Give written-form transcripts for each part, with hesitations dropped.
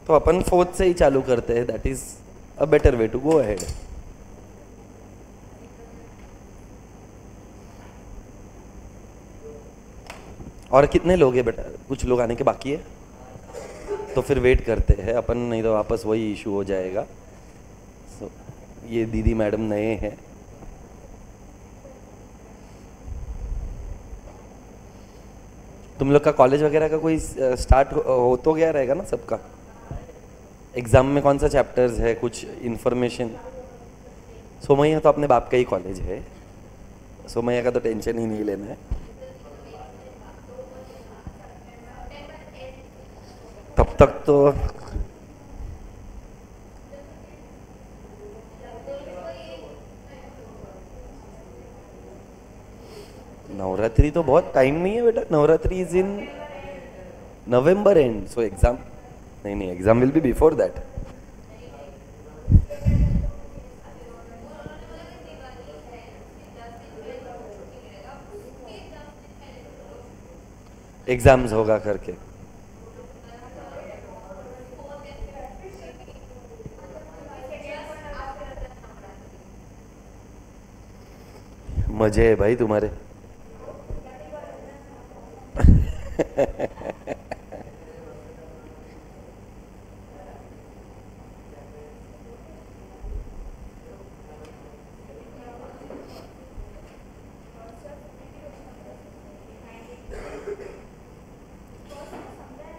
तो अपन फोर्थ से ही चालू करते हैं, that is a better way to go ahead. और कितने लोग हैं बेटा? कुछ लोग आने के बाकी है, तो फिर वेट करते हैं अपन, नहीं तो वापस वही इशू हो जाएगा। so, ये दीदी मैडम नए हैं। तुम लोग का कॉलेज वगैरह का कोई स्टार्ट हो तो गया रहेगा ना सबका? एग्जाम में कौन सा चैप्टर्स है, कुछ इन्फॉर्मेशन? सोमैया तो अपने बाप का ही कॉलेज है, सोमैया का तो टेंशन ही नहीं लेना है। तब तक तो नवरात्रि तो बहुत टाइम नहीं है बेटा, Navratri is in November end, so exam नहीं, exam will be before that. Exams होगा करके। मजे है भाई तुम्हारे।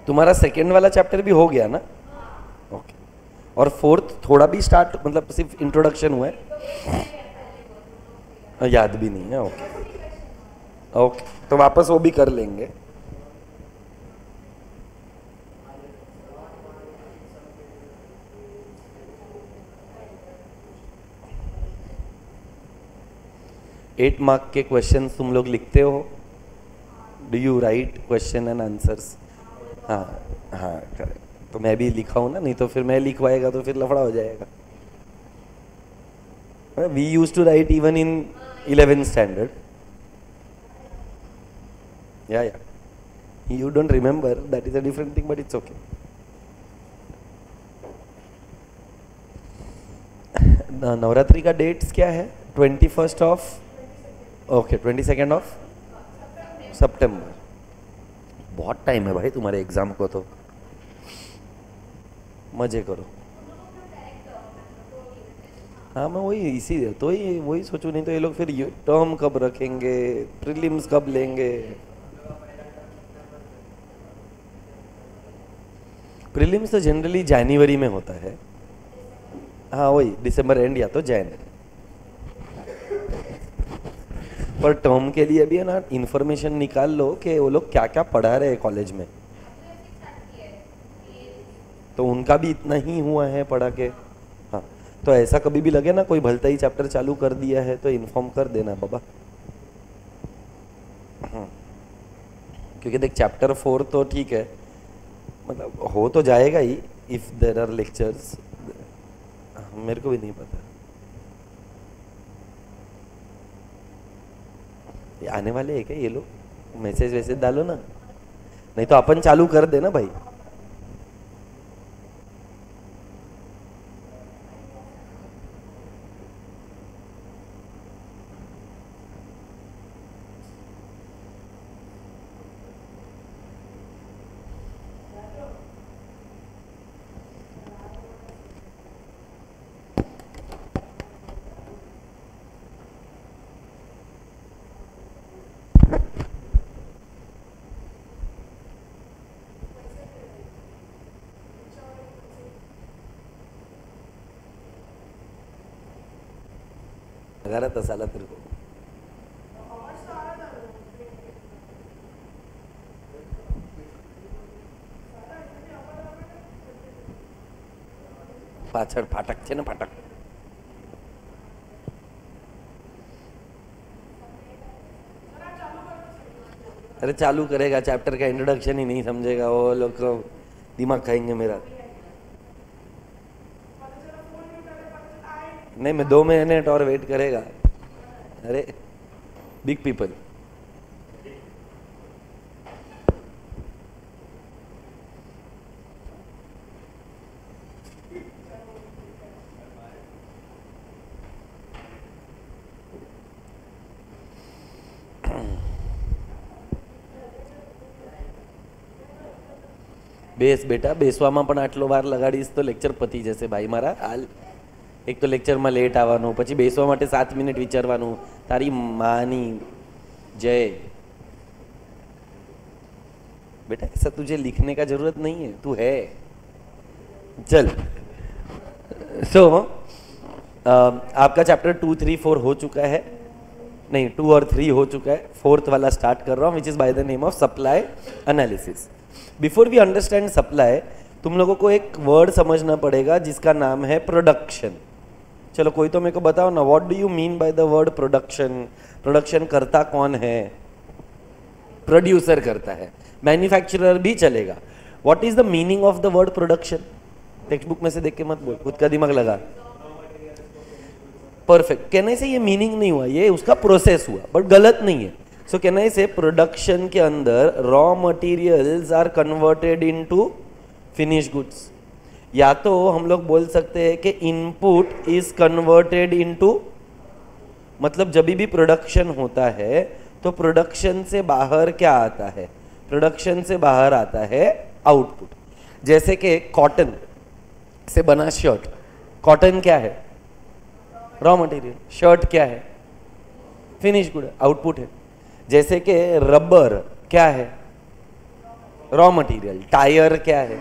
तुम्हारा सेकेंड वाला चैप्टर भी हो गया ना? ओके। और फोर्थ थोड़ा भी स्टार्ट, मतलब सिर्फ इंट्रोडक्शन हुआ है? याद भी नहीं है? ओके ओके, तो वापस वो भी कर लेंगे। एट मार्क के क्वेश्चन तुम लोग लिखते हो? Do you right question and answers? हाँ हाँ करेक्ट। तो मैं भी लिखा हूँ ना, नहीं तो फिर मैं लिखवाएगा तो फिर लफड़ा हो जाएगा। We use to write even in 11th standard. या you don't remember, that is a different thing, but it's okay. Navratri का डेट्स क्या है? 21st of, okay 22nd of सितंबर। बहुत टाइम है भाई तुम्हारे एग्जाम को, तो मजे करो। हाँ मैं वही इसी तो ही वही सोचूं, नहीं तो ये लोग फिर टर्म कब रखेंगे, प्रीलिम्स कब लेंगे। प्रीलिम्स तो जनरली जनवरी में होता है। हाँ वही दिसंबर एंड या तो जैन। पर टर्म के लिए भी है ना, इंफॉर्मेशन निकाल लो कि वो लोग क्या क्या पढ़ा रहे हैं कॉलेज में, तो उनका भी इतना ही हुआ है पढ़ा के। हाँ तो ऐसा कभी भी लगे ना कोई भलता ही चैप्टर चालू कर दिया है तो इन्फॉर्म कर देना बाबा। क्योंकि देख चैप्टर 4 तो ठीक है, मतलब हो तो जाएगा ही इफ देर आर लेक्चर्स। मेरे को भी नहीं पता, ये आने वाले हैं क्या ये लोग? मैसेज वैसेज डालो ना, नहीं तो अपन चालू कर देना भाई। लगा रहा था साला तेरे को। પાછળ ફાટક છે ને, ફાટક। अरे चालू करेगा, चैप्टर का इंट्रोडक्शन ही नहीं समझेगा वो लोग, दिमाग खाएंगे मेरा। नहीं मैं 2 मिनट और वेट करेगा। अरे बिग पीपल। બેસ બેટા, બેસવામાં પણ આટલો વાર લગાડીશ તો લેક્ચર પતી જશે ભાઈ મારા. હાલ એક તો લેક્ચરમાં લેટ આવવાનું, પછી બેસવા માટે 7 મિનિટ વિચારવાનું. તારી માની जय बेटा, ऐसा तुझे लिखने का जरूरत नहीं है, तू है. चल आपका चैप्टर 2, 3, 4 हो चुका है. नहीं, 2 और 3 हो चुका है. 4th वाला स्टार्ट कर रहा हूँ, which is by the name of supply analysis. Before we understand supply, तुम लोगों को एक वर्ड समझना पड़ेगा जिसका नाम है प्रोडक्शन. चलो कोई तो मेरे को बताओ ना, what do you mean by the word production? Production करता कौन है? प्रोड्यूसर करता है. मैन्युफैक्चरर भी चलेगा. What is the meaning of the word production? Text book में से देख के मत बोल, खुद का दिमाग लगा. परफेक्ट. कहने से ये मीनिंग नहीं हुआ, ये उसका प्रोसेस हुआ, बट गलत नहीं है. सो कहने से प्रोडक्शन के अंदर raw materials are converted into finish goods. या तो हम लोग बोल सकते हैं कि इनपुट इज कन्वर्टेड इनटू, मतलब जब भी प्रोडक्शन होता है तो प्रोडक्शन से बाहर क्या आता है? प्रोडक्शन से बाहर आता है आउटपुट. जैसे कि कॉटन से बना शर्ट, कॉटन क्या है? Raw material. शर्ट क्या है? फिनिश गुड, आउटपुट है. जैसे कि रबर क्या है? Raw material. टायर क्या है?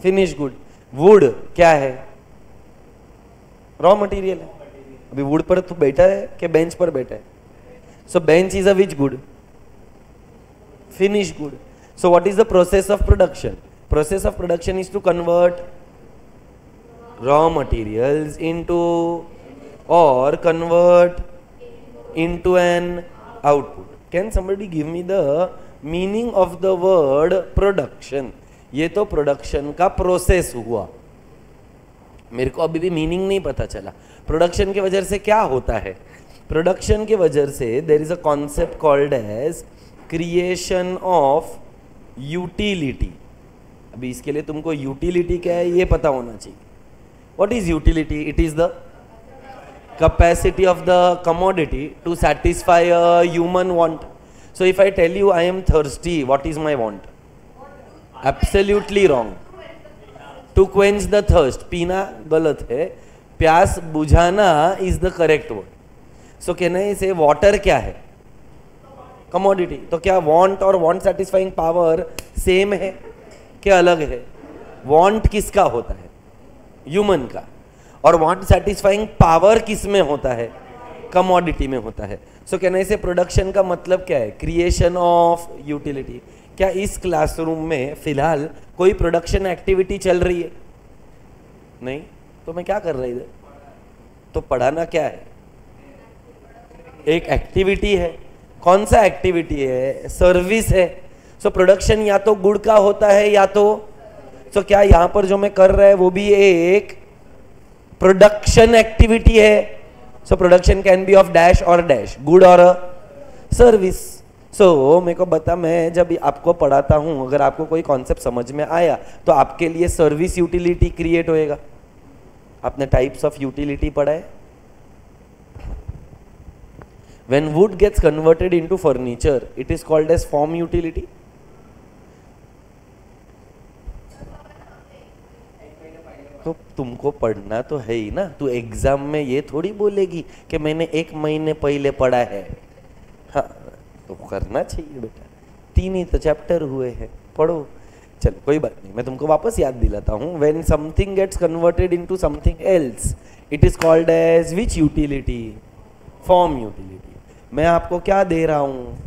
Finish good. वुड क्या है? रॉ मटेरियल है. अभी वुड पर तू बैठा है कि बेंच पर बैठा है? So bench is a which good? Finish good. So what is the process of production? Process of production is to convert raw materials into or convert into an output. Can somebody give me the meaning of the word production? ये तो production का process हुआ. मेरे को अभी भी meaning नहीं पता चला. प्रोडक्शन के वजह से क्या होता है? प्रोडक्शन के वजह से there is a concept called as creation of utility. अभी इसके लिए तुमको यूटिलिटी क्या है ये पता होना चाहिए. What is utility? It is the capacity of the commodity to satisfy a human want. So if I tell you I am thirsty, what is my want? Absolutely wrong. To quench the thirst, पीना गलत है. प्यास बुझाना is the correct word. So कहना है इसे water क्या है? Commodity. तो क्या want और want satisfying power same है क्या अलग है? Want किसका होता है? ह्यूमन का. और वांट सेटिस्फाइंग पावर किस में होता है? कमोडिटी में होता है. सो कहने से प्रोडक्शन का मतलब क्या है? Creation of utility. क्या इस क्लासरूम में फिलहाल कोई प्रोडक्शन एक्टिविटी चल रही है? नहीं. तो मैं क्या कर रहा इधर? तो पढ़ाना क्या है? एक एक्टिविटी है. कौन सा एक्टिविटी है? सर्विस है. सो प्रोडक्शन या तो गुड का होता है या तो तो क्या यहां पर जो मैं कर रहा है वो भी एक प्रोडक्शन एक्टिविटी है. So production can be of dash और डैश, गुड और सर्विस. सो मेरे को बता, मैं जब आपको पढ़ाता हूं, अगर आपको कोई कॉन्सेप्ट समझ में आया तो आपके लिए सर्विस यूटिलिटी क्रिएट होएगा. आपने टाइप्स ऑफ यूटिलिटी पढ़ा है. When wood gets converted into furniture it is called as form utility. तो तुमको पढ़ना तो है ही ना. तू एग्जाम में ये थोड़ी बोलेगी कि मैंने 1 महीने पहले पढ़ा है. हाँ, तो करना चाहिए बेटा. 3 ही तो चैप्टर हुए हैं, पढ़ो. चलो कोई बात नहीं, मैं तुमको वापस याद दिलाता हूँ. When something gets converted into something else it is called as which utility? Form utility. मैं आपको क्या दे रहा हूँ?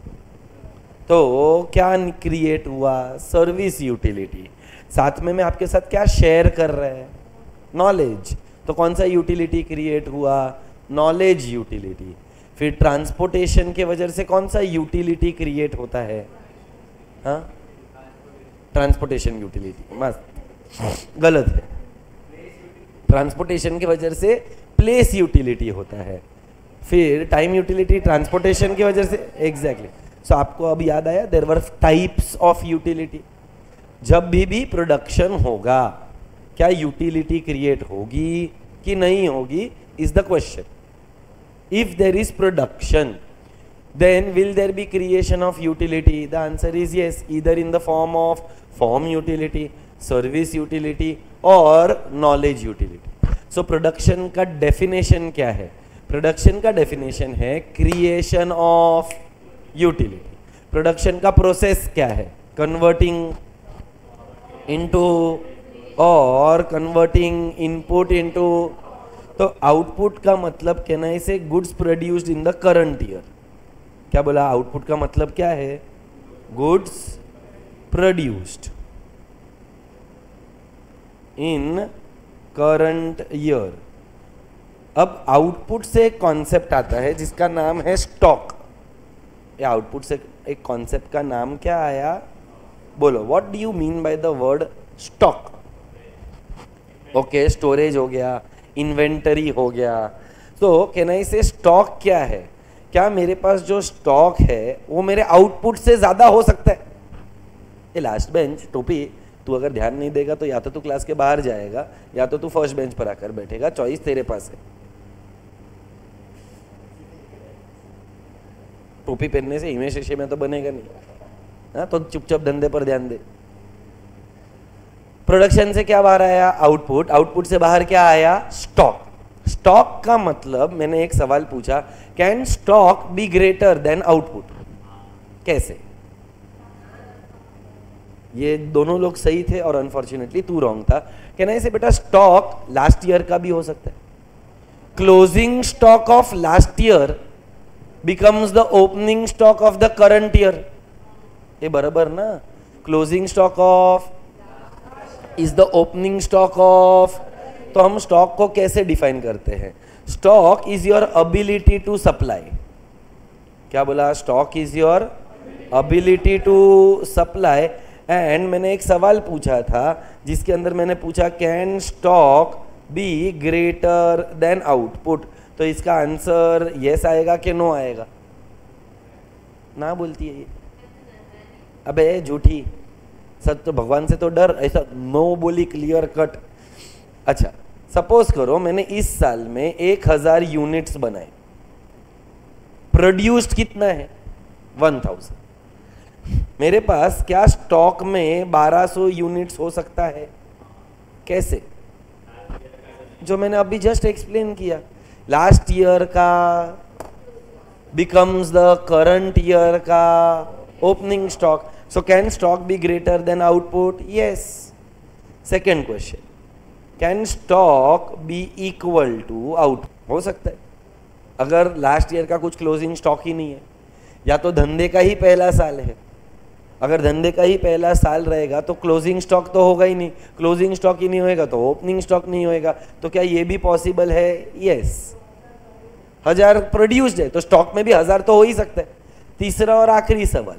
तो क्या क्रिएट हुआ? Service utility. साथ में मैं आपके साथ क्या शेयर कर रहे हैं? नॉलेज. तो कौन सा यूटिलिटी क्रिएट हुआ? Knowledge utility. फिर ट्रांसपोर्टेशन के वजह से कौन सा यूटिलिटी क्रिएट होता है? हाँ, ट्रांसपोर्टेशन यूटिलिटी. मस्त. गलत है. ट्रांसपोर्टेशन की वजह से प्लेस यूटिलिटी होता है. फिर टाइम यूटिलिटी ट्रांसपोर्टेशन की वजह से. एग्जैक्टली. सो आपको अब याद आया, there were types of utility. जब भी प्रोडक्शन होगा क्या यूटिलिटी क्रिएट होगी कि नहीं होगी is the question. If there is production then will there be creation of utility? The answer is yes, either in the form of form utility, service utility or knowledge utility. So production का definition क्या है? Production का definition है creation of utility. Production का process क्या है? Converting into और converting input into. तो output का मतलब कहना है इसे goods produced in the current year. क्या बोला? आउटपुट का मतलब क्या है? Goods produced in current year. अब आउटपुट से एक कॉन्सेप्ट आता है जिसका नाम है स्टॉक. ये आउटपुट से एक कॉन्सेप्ट का नाम क्या आया? बोलो, what do you mean by the word stock? Okay, storage हो गया, इन्वेंटरी हो गया. तो कैन आई से स्टॉक क्या है? क्या मेरे पास जो स्टॉक है वो मेरे आउटपुट से ज्यादा हो सकता है? ये लास्ट बेंच टोपी, तू अगर ध्यान नहीं देगा तो या तो तू क्लास के बाहर जाएगा या तो तू फर्स्ट बेंच पर आकर बैठेगा. चॉइस तेरे पास है. टोपी पहनने से इमेज शीशे में तो बनेगा नहीं. हाँ, तो चुपचाप धंधे पर ध्यान दे. प्रोडक्शन से क्या बाहर आया? आउटपुट. आउटपुट से बाहर क्या आया? स्टॉक. स्टॉक का मतलब, मैंने एक सवाल पूछा, can stock be greater than output? कैसे? ये दोनों लोग सही थे और अनफॉर्चुनेटली तू रॉन्ग था. कहना ऐसे बेटा, स्टॉक लास्ट ईयर का भी हो सकता है. Closing stock of last year becomes the opening stock of the current year. ये बराबर ना? Closing stock of is the opening stock of. तो हम स्टॉक को कैसे डिफाइन करते हैं? Stock is your ability to supply. क्या बोला? Stock is your ability to supply. And मैंने एक सवाल पूछा था जिसके अंदर मैंने पूछा, can stock be greater than output? तो इसका आंसर यस आएगा कि नो आएगा? ना बोलती है ये. अबे झूठी, सच तो भगवान से तो डर. ऐसा नो बोली क्लियर कट. अच्छा, सपोज करो मैंने इस साल में 1000 यूनिट्स बनाए. प्रोड्यूस्ड कितना है? 1000. मेरे पास क्या स्टॉक में 1200 यूनिट्स हो सकता है? कैसे? जो मैंने अभी जस्ट एक्सप्लेन किया. लास्ट ईयर का बिकम्स द करंट ईयर का opening stock. So can stock be greater than output? Yes. Second question, can stock be equal to output? हो सकता है. अगर लास्ट ईयर का कुछ क्लोजिंग स्टॉक ही नहीं है, या तो धंधे का ही पहला साल है. अगर धंधे का ही पहला साल रहेगा तो क्लोजिंग स्टॉक तो होगा ही नहीं. क्लोजिंग स्टॉक ही नहीं होएगा तो ओपनिंग स्टॉक नहीं होएगा. तो क्या ये भी पॉसिबल है? यस. 1000 प्रोड्यूस्ड है तो स्टॉक में भी 1000 तो हो ही सकता है. तीसरा और आखिरी सवाल,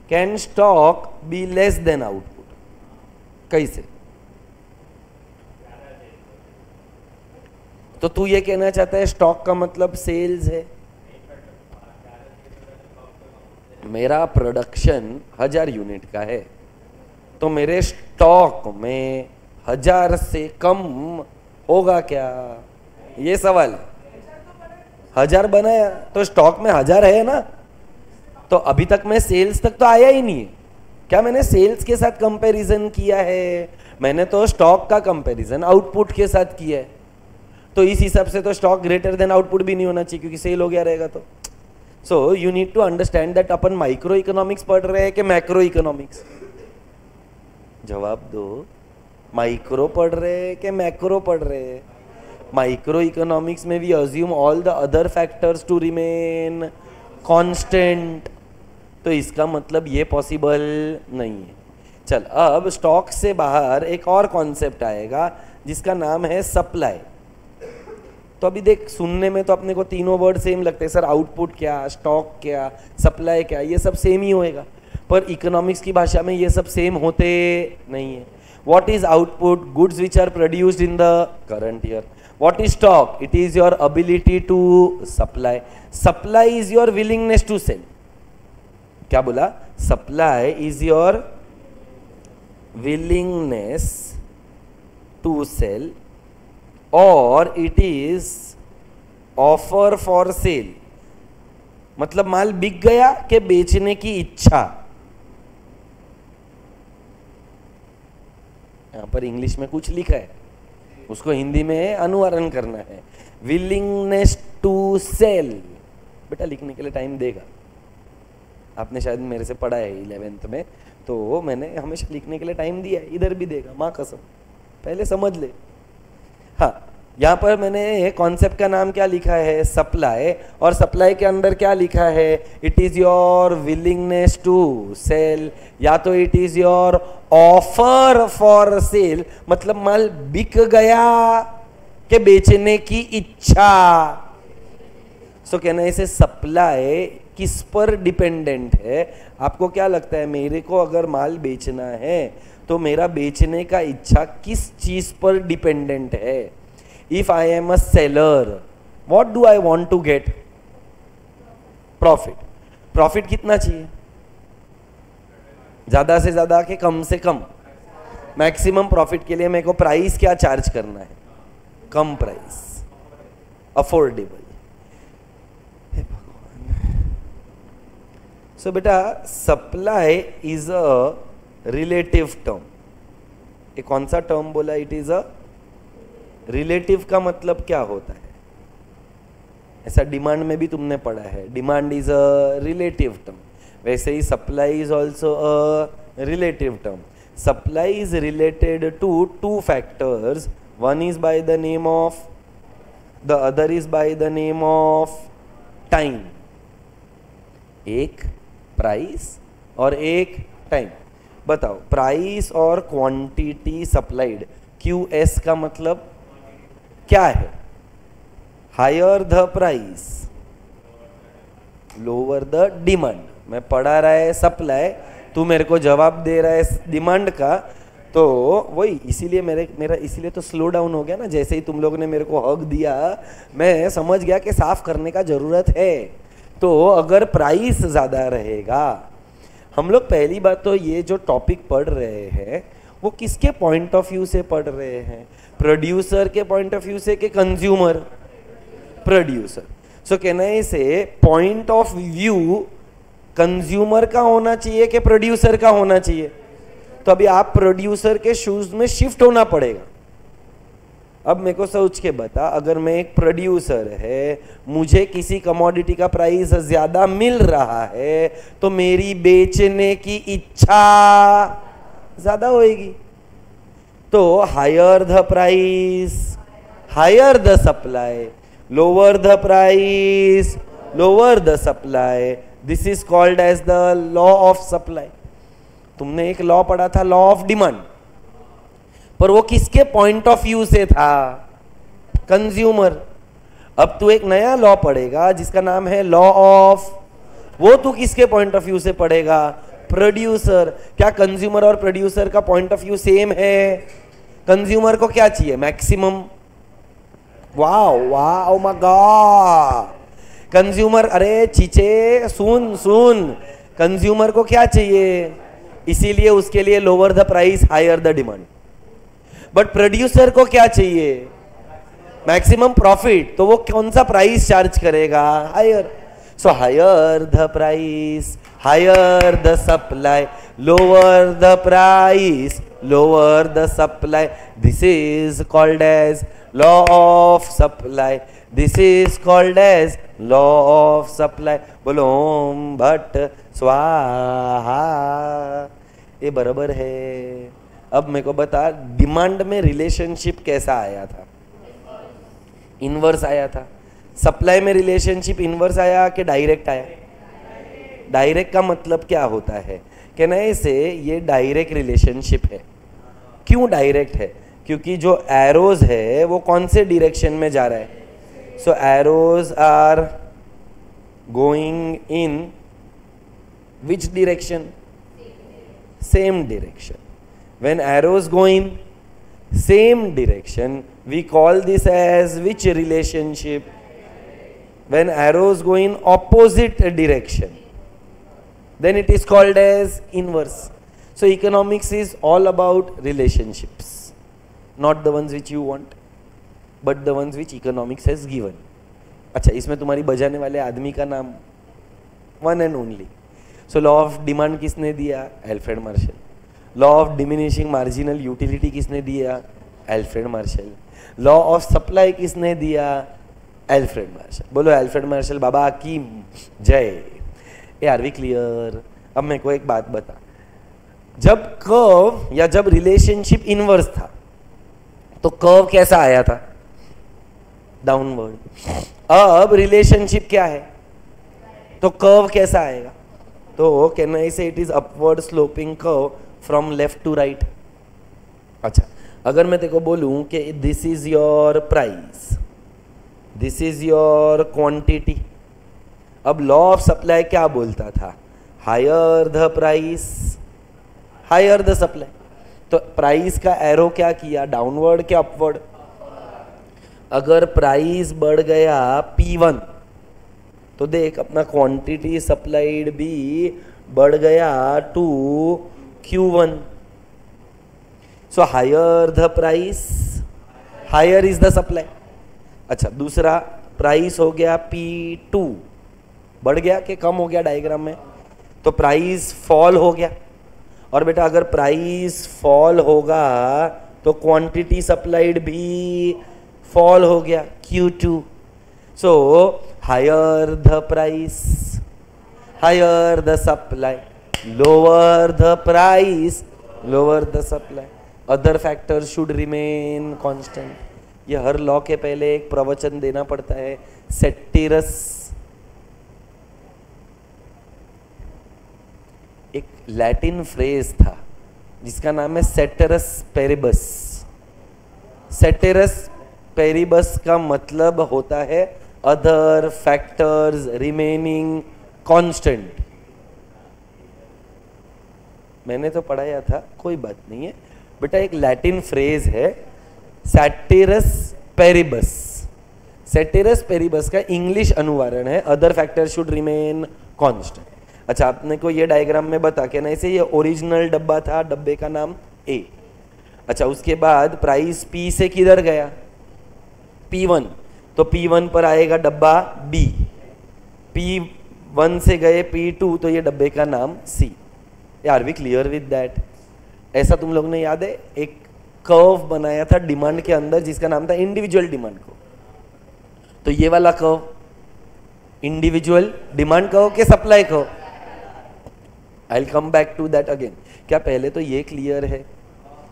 can stock be less than output? कैसे? तो तू ये कहना चाहता है स्टॉक का मतलब सेल्स है? मेरा प्रोडक्शन 1000 यूनिट का है तो मेरे स्टॉक में 1000 से कम होगा क्या? ये सवाल. 1000 बनाया तो स्टॉक में 1000 है ना. तो अभी तक मैं सेल्स तक तो आया ही नहीं है. क्या मैंने सेल्स के साथ कंपैरिजन किया है? मैंने तो स्टॉक का कंपैरिजन आउटपुट के साथ किया है. तो इस हिसाब से तो स्टॉक ग्रेटर देन आउटपुट भी नहीं होना चाहिए क्योंकि सेल हो गया रहेगा. तो so you need to understand that अपन माइक्रो इकोनॉमिक्स पढ़ रहे हैं कि मैक्रो इकोनॉमिक्स? जवाब दो. माइक्रो पढ़ रहे हैं कि मैक्रो पढ़ रहे हैं? माइक्रो इकोनॉमिक्स में we assume all the other factors to remain constant. तो इसका मतलब ये पॉसिबल नहीं है. चल, अब स्टॉक से बाहर एक और कॉन्सेप्ट आएगा जिसका नाम है सप्लाई. तो अभी देख, सुनने में तो अपने को तीनों वर्ड सेम लगते हैं. सर आउटपुट क्या, स्टॉक क्या, सप्लाई क्या, ये सब सेम ही होएगा. पर इकोनॉमिक्स की भाषा में ये सब सेम होते नहीं है. What is output? Goods which are produced in the current year. What is stock? It is your ability to supply. Supply is your willingness to sell. क्या बोला? Supply is your willingness to sell or it is offer for sale. मतलब माल बिक गया कि बेचने की इच्छा। यहां पर इंग्लिश में कुछ लिखा है, उसको हिंदी में अनुवारण करना है। विलिंगनेस टू सेल, बेटा लिखने के लिए टाइम देगा। आपने शायद मेरे से पढ़ा है 11th में, तो मैंने हमेशा लिखने के लिए टाइम दिया है, इधर भी देगा, माँ कसम, पहले समझ ले। हाँ, यहाँ पर मैंने कॉन्सेप्ट का नाम क्या लिखा है, सप्लाई, और सप्लाई के अंदर क्या लिखा है, it is your willingness to sell, या तो it is your offer for sale, मतलब माल बिक गया कि बेचने की इच्छा। सो कहना इसे सप्लाई किस पर डिपेंडेंट है। आपको क्या लगता है, मेरे को अगर माल बेचना है तो मेरा बेचने का इच्छा किस चीज पर डिपेंडेंट है। If I am a seller, what do I want to get, profit. Profit कितना चाहिए, ज्यादा से ज्यादा के कम से कम। मैक्सिमम प्रॉफिट के लिए मेरे को प्राइस क्या चार्ज करना है, कम प्राइस, अफोर्डेबल। सो बेटा supply is a relative term. ये कौन सा टर्म बोला, इट इज अ रिलेटिव। का मतलब क्या होता है, ऐसा डिमांड में भी तुमने पढ़ा है, demand is a relative term. वैसे ही supply is also a relative term. Supply is related to two factors, one is by the name of, the other is by the name of time. एक price और एक time. बताओ, price और quantity supplied, QS का मतलब क्या है, higher the price lower the demand. मैं पढ़ा रहा है सप्लाई, तू मेरे को जवाब दे रहा है डिमांड का, तो वही इसीलिए मेरा इसीलिए तो स्लो डाउन हो गया ना। जैसे ही तुम लोगों ने मेरे को हक दिया, मैं समझ गया कि साफ करने का जरूरत है। तो अगर प्राइस ज़्यादा रहेगा, हम लोग पहली बात तो ये जो टॉपिक पढ़ रहे हैं वो किसके पॉइंट ऑफ व्यू से पढ़ रहे हैं, प्रोड्यूसर के पॉइंट ऑफ व्यू से कि कंज्यूमर, प्रोड्यूसर। सो कहना है इसे पॉइंट ऑफ व्यू कंज्यूमर का होना चाहिए कि प्रोड्यूसर का होना चाहिए। तो अभी आप प्रोड्यूसर के शूज में शिफ्ट होना पड़ेगा। अब मेरे को सोच के बता, अगर मैं एक प्रोड्यूसर है, मुझे किसी कमोडिटी का प्राइस ज्यादा मिल रहा है, तो मेरी बेचने की इच्छा ज्यादा होएगी। तो higher the price, higher the supply, lower the price, lower the supply. This is called as the law of supply. तुमने एक लॉ पढ़ा था, लॉ ऑफ डिमांड, पर वो किसके पॉइंट ऑफ व्यू से था, कंज्यूमर। अब तू एक नया लॉ पढ़ेगा जिसका नाम है लॉ ऑफ, वो तू किसके पॉइंट ऑफ व्यू से पढ़ेगा, प्रोड्यूसर। क्या कंज्यूमर और प्रोड्यूसर का पॉइंट ऑफ व्यू सेम है? कंज्यूमर को क्या चाहिए, maximum. Wow wow my God, consumer, अरे चीचे सुन सुन, कंज्यूमर को क्या चाहिए, इसीलिए उसके लिए lower the price higher the demand. But producer को क्या चाहिए, मैक्सिमम प्रॉफिट, तो वो कौन सा प्राइस चार्ज करेगा, higher. So higher the price, higher the supply, lower the price, lower the supply. This is called as law of supply, this is called as law of supply. बोलो ओम भट्ट स्वाहा, ये बराबर है। अब मेरे को बता, डिमांड में रिलेशनशिप कैसा आया था, इनवर्स आया था। सप्लाई में रिलेशनशिप इनवर्स आया कि डायरेक्ट आया? डायरेक्ट का मतलब क्या होता है, कहना है इसे ये डायरेक्ट रिलेशनशिप है। क्यों डायरेक्ट है? क्योंकि जो एरोज है वो कौन से डायरेक्शन में जा रहा है, so arrows are going in which direction, same direction. When arrows go in same direction, we call this as which relationship? When arrows go in opposite direction, then it is called as inverse. So economics is all about relationships, not the ones which you want, but the ones which economics has given. अच्छा, इसमें तुम्हारी बजाने वाले आदमी का नाम one and only. So law of demand किसने दिया? Alfred Marshall. Law of diminishing marginal utility किसने दिया? Alfred Marshall. Law of supply किसने दिया? Alfred Marshall. बोलो एल्फ्रेड मार्शल बाबा की जय। Are we clear? अब मेरे को एक बात बता, जब कर्व या जब रिलेशनशिप इनवर्स था तो कर्व कैसा आया था? डाउनवर्ड। अब रिलेशनशिप क्या है तो कर्व कैसा आएगा? तो can I say it is upward sloping curve from left to right. अच्छा, अगर मैं तेको बोलूं कि this is your price, this is your quantity, अब लॉ ऑफ सप्लाई क्या बोलता था? Higher the price higher the supply. तो प्राइस का एरो क्या किया? डाउनवर्ड क्या अपवर्ड? अगर प्राइस बढ़ गया P1 तो देख अपना क्वांटिटी सप्लाइड भी बढ़ गया to Q1। So higher the price higher is the supply. अच्छा, दूसरा प्राइस हो गया P2, बढ़ गया कि कम हो गया डायग्राम में? तो प्राइस फॉल हो गया। और बेटा अगर प्राइस फॉल होगा तो क्वांटिटी सप्लाइड भी फॉल हो गया Q2। So higher the price higher the supply, lower the price lower the supply, other factor should remain constant. ये हर लॉ के पहले एक प्रवचन देना पड़ता है। सेटिरस एक लैटिन फ्रेज था जिसका नाम है सेटेरस पेरिबस। सेटेरस पेरिबस का मतलब होता है अदर फैक्टर्स रिमेनिंग कांस्टेंट। मैंने तो पढ़ाया था, कोई बात नहीं है बेटा, एक लैटिन फ्रेज है सेटेरस पेरिबस। सेटेरस पेरिबस का इंग्लिश अनुवारण है other factor should remain constant. अच्छा, आपने को ये डायग्राम में बता के ना, इसे ये ओरिजिनल डब्बा था, डब्बे का नाम A। अच्छा, उसके बाद प्राइस P से किधर गया? P1, तो P1 पर आएगा डब्बा B। P1 से गए P2 तो ये डब्बे का नाम C। Are we clear with that? ऐसा तुम लोग ने याद है एक कर्व बनाया था डिमांड के अंदर जिसका नाम था इंडिविजुअल डिमांड कर्व। तो ये वाला कर्व इंडिविजुअल डिमांड कर्व के supply curve. I will come back to that again. क्या पहले तो ये क्लियर है?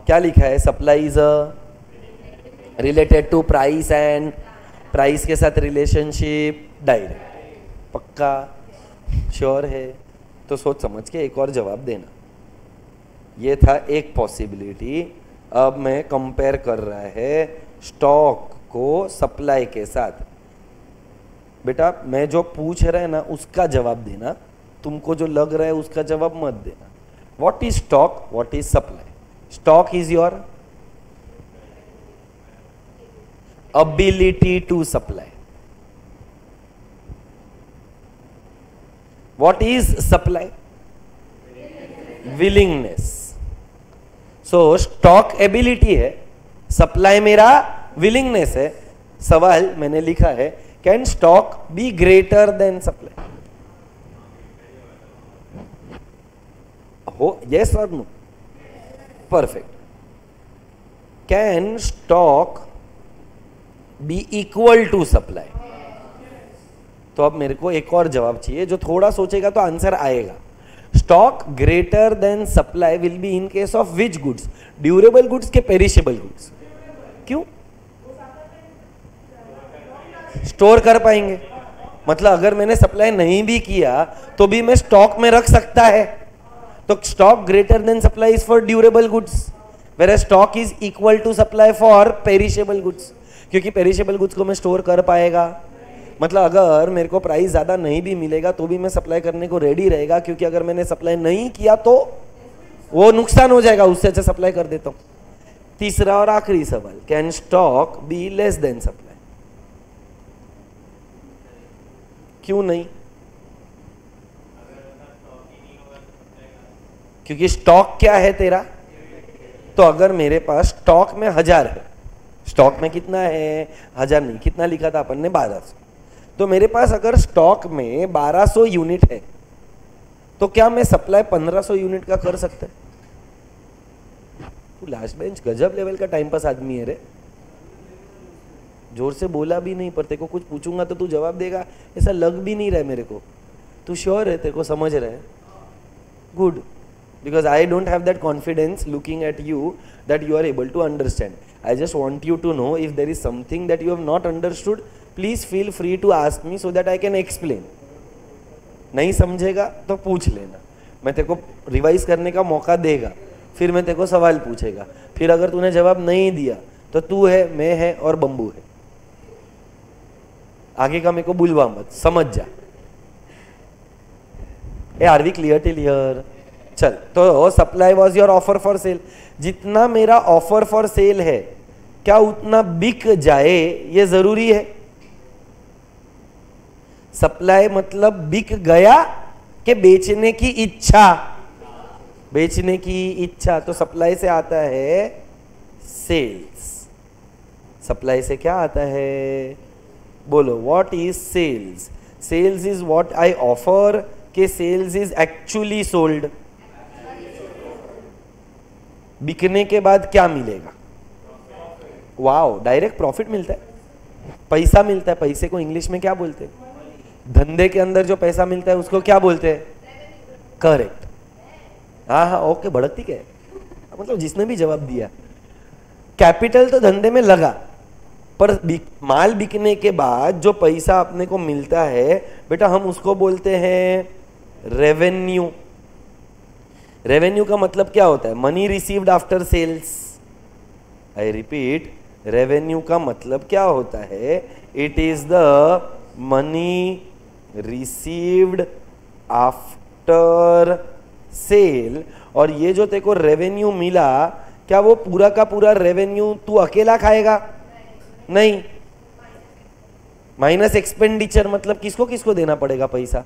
क्या लिखा है? Supply is related to price and price के साथ रिलेशनशिप डायरेक्ट। पक्का श्योर है? तो सोच समझ के एक और जवाब देना। ये था एक पॉसिबिलिटी। अब मैं कंपेयर कर रहा है स्टॉक को सप्लाई के साथ। बेटा मैं जो पूछ रहा है ना उसका जवाब देना, तुमको जो लग रहा है उसका जवाब मत देना। What is stock, what is supply? Stock is your ability to supply. What is supply? Willingness. So stock ability है, supply मेरा willingness है। सवाल मैंने लिखा है can stock be greater than supply? हो yes or no? Perfect. Can stock be equal to supply? तो अब मेरे को एक और जवाब चाहिए, जो थोड़ा सोचेगा तो आंसर आएगा। Stock greater than supply will be in case of which goods? Durable goods के पेरिशेबल गुड्स? क्यों? स्टोर कर पाएंगे। मतलब अगर मैंने सप्लाई नहीं भी किया तो भी मैं स्टॉक में रख सकता है। तो stock greater than supply is for durable goods, where stock is equal to supply for perishable goods. क्योंकि पेरिशेबल गुड्स को मैं स्टोर कर पाएगा। मतलब अगर मेरे को प्राइस ज़्यादा नहीं भी मिलेगा तो भी मैं सप्लाई करने को रेडी रहेगा, क्योंकि अगर मैंने सप्लाई नहीं किया तो वो नुकसान हो जाएगा, उससे अच्छा सप्लाई कर देता हूँ। तीसरा और आखिरी सवाल, can stock be less than supply? क्यों नहीं? क्योंकि स्टॉक क्या है तेरा? तो अगर मेरे पास स्टॉक में 1000 है, स्टॉक में कितना है? 1000 नहीं, कितना लिखा था अपन ने? 1200। तो मेरे पास अगर स्टॉक में 1200 यूनिट है तो क्या मैं सप्लाई 1500 यूनिट का कर सकता है? तू लास्ट बेंच गजब लेवल का टाइम पास आदमी है रे। जोर से बोला भी नहीं, पर तेरे को कुछ पूछूंगा तो तू जवाब देगा ऐसा लग भी नहीं रहा है मेरे को। तू श्योर है, तेरे को समझ रहा है? Good, because I don't have that confidence looking at you that you are able to understand. I just want you to know if there is something that you have not understood, please feel free to ask me so that I can explain. नहीं समझेगा तो पूछ लेना, मैं तेरे को revise करने का मौका देगा, फिर मैं तेरे को सवाल पूछेगा, फिर अगर तूने जवाब नहीं दिया तो तू है, मैं है और बम्बू है। आगे का मेरे को बुलवा मत, समझ जा। Are we clear till here? चल, तो supply was your offer for sale. जितना मेरा ऑफर फॉर सेल है क्या उतना बिक जाए ये जरूरी है? सप्लाई मतलब बिक गया कि बेचने की इच्छा? बेचने की इच्छा। तो सप्लाई से आता है सेल्स। सप्लाई से क्या आता है? बोलो, what is sales? Sales is what I offer कि सेल्स इज एक्चुअली सोल्ड? बिकने के बाद क्या मिलेगा? वाओ, डायरेक्ट प्रॉफिट मिलता है, पैसा मिलता है। पैसे को इंग्लिश में क्या बोलते हैं? धंधे के अंदर जो पैसा मिलता है उसको क्या बोलते हैं? करेक्ट। हाँ हाँ, ओके, भड़कती क्या है, मतलब जिसने भी जवाब दिया। कैपिटल तो धंधे में लगा, पर माल बिकने के बाद जो पैसा अपने को मिलता है बेटा, हम उसको बोलते हैं रेवेन्यू। रेवेन्यू का मतलब क्या होता है? Money received after sales. I repeat, revenue का मतलब क्या होता है? It is the money received after sale. और ये जो तेरे को रेवेन्यू मिला, क्या वो पूरा का पूरा रेवेन्यू तू अकेला खाएगा? नहीं। माइनस एक्सपेंडिचर मतलब किसको किसको देना पड़ेगा पैसा?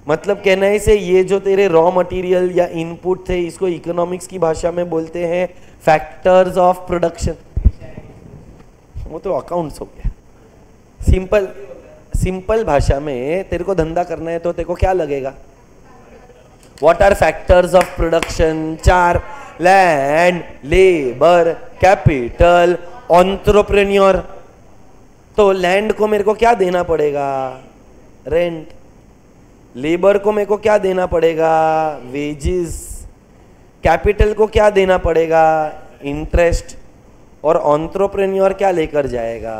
मतलब कहने से ये जो तेरे रॉ मटेरियल या इनपुट थे, इसको इकोनॉमिक्स की भाषा में बोलते हैं फैक्टर्स ऑफ प्रोडक्शन। वो तो अकाउंट्स हो गया। सिंपल भाषा में तेरे को धंधा करना है तो तेरे को क्या लगेगा? What are factors of production? 4, land, labour, capital, entrepreneur. तो लैंड को मेरे को क्या देना पड़ेगा? रेंट। लेबर को मेरे को क्या देना पड़ेगा? वेजेस। कैपिटल को क्या देना पड़ेगा? इंटरेस्ट। और एंटरप्रेन्योर क्या लेकर जाएगा?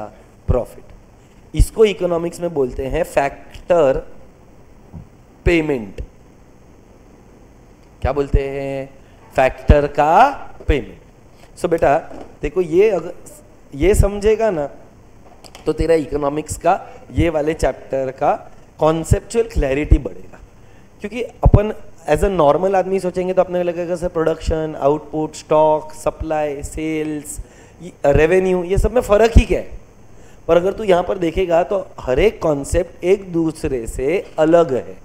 प्रॉफिट। इसको इकोनॉमिक्स में बोलते हैं फैक्टर पेमेंट। क्या बोलते हैं? फैक्टर का पेमेंट। सो बेटा देखो, ये समझेगा ना तो तेरा इकोनॉमिक्स का ये वाले चैप्टर का कॉन्सेप्चुअल क्लैरिटी बढ़ेगा। क्योंकि अपन एज अ नॉर्मल आदमी सोचेंगे तो अपने लगेगा sir production, output, stock, supply, sales, revenue, ये सब में फ़र्क ही क्या है। पर अगर तू यहाँ पर देखेगा तो हर एक कॉन्सेप्ट एक दूसरे से अलग है।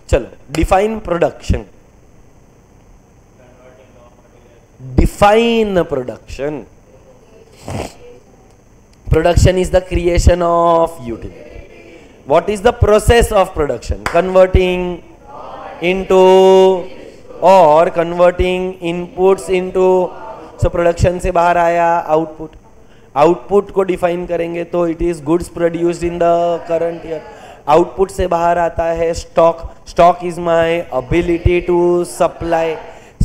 चलो, define production. Define production. Production is the creation of utility. What is the process of production? Converting into or converting inputs into. So production से बाहर आया output. Output को define करेंगे तो it is goods produced in the current year. Output से बाहर आता है stock. Stock is my ability to supply.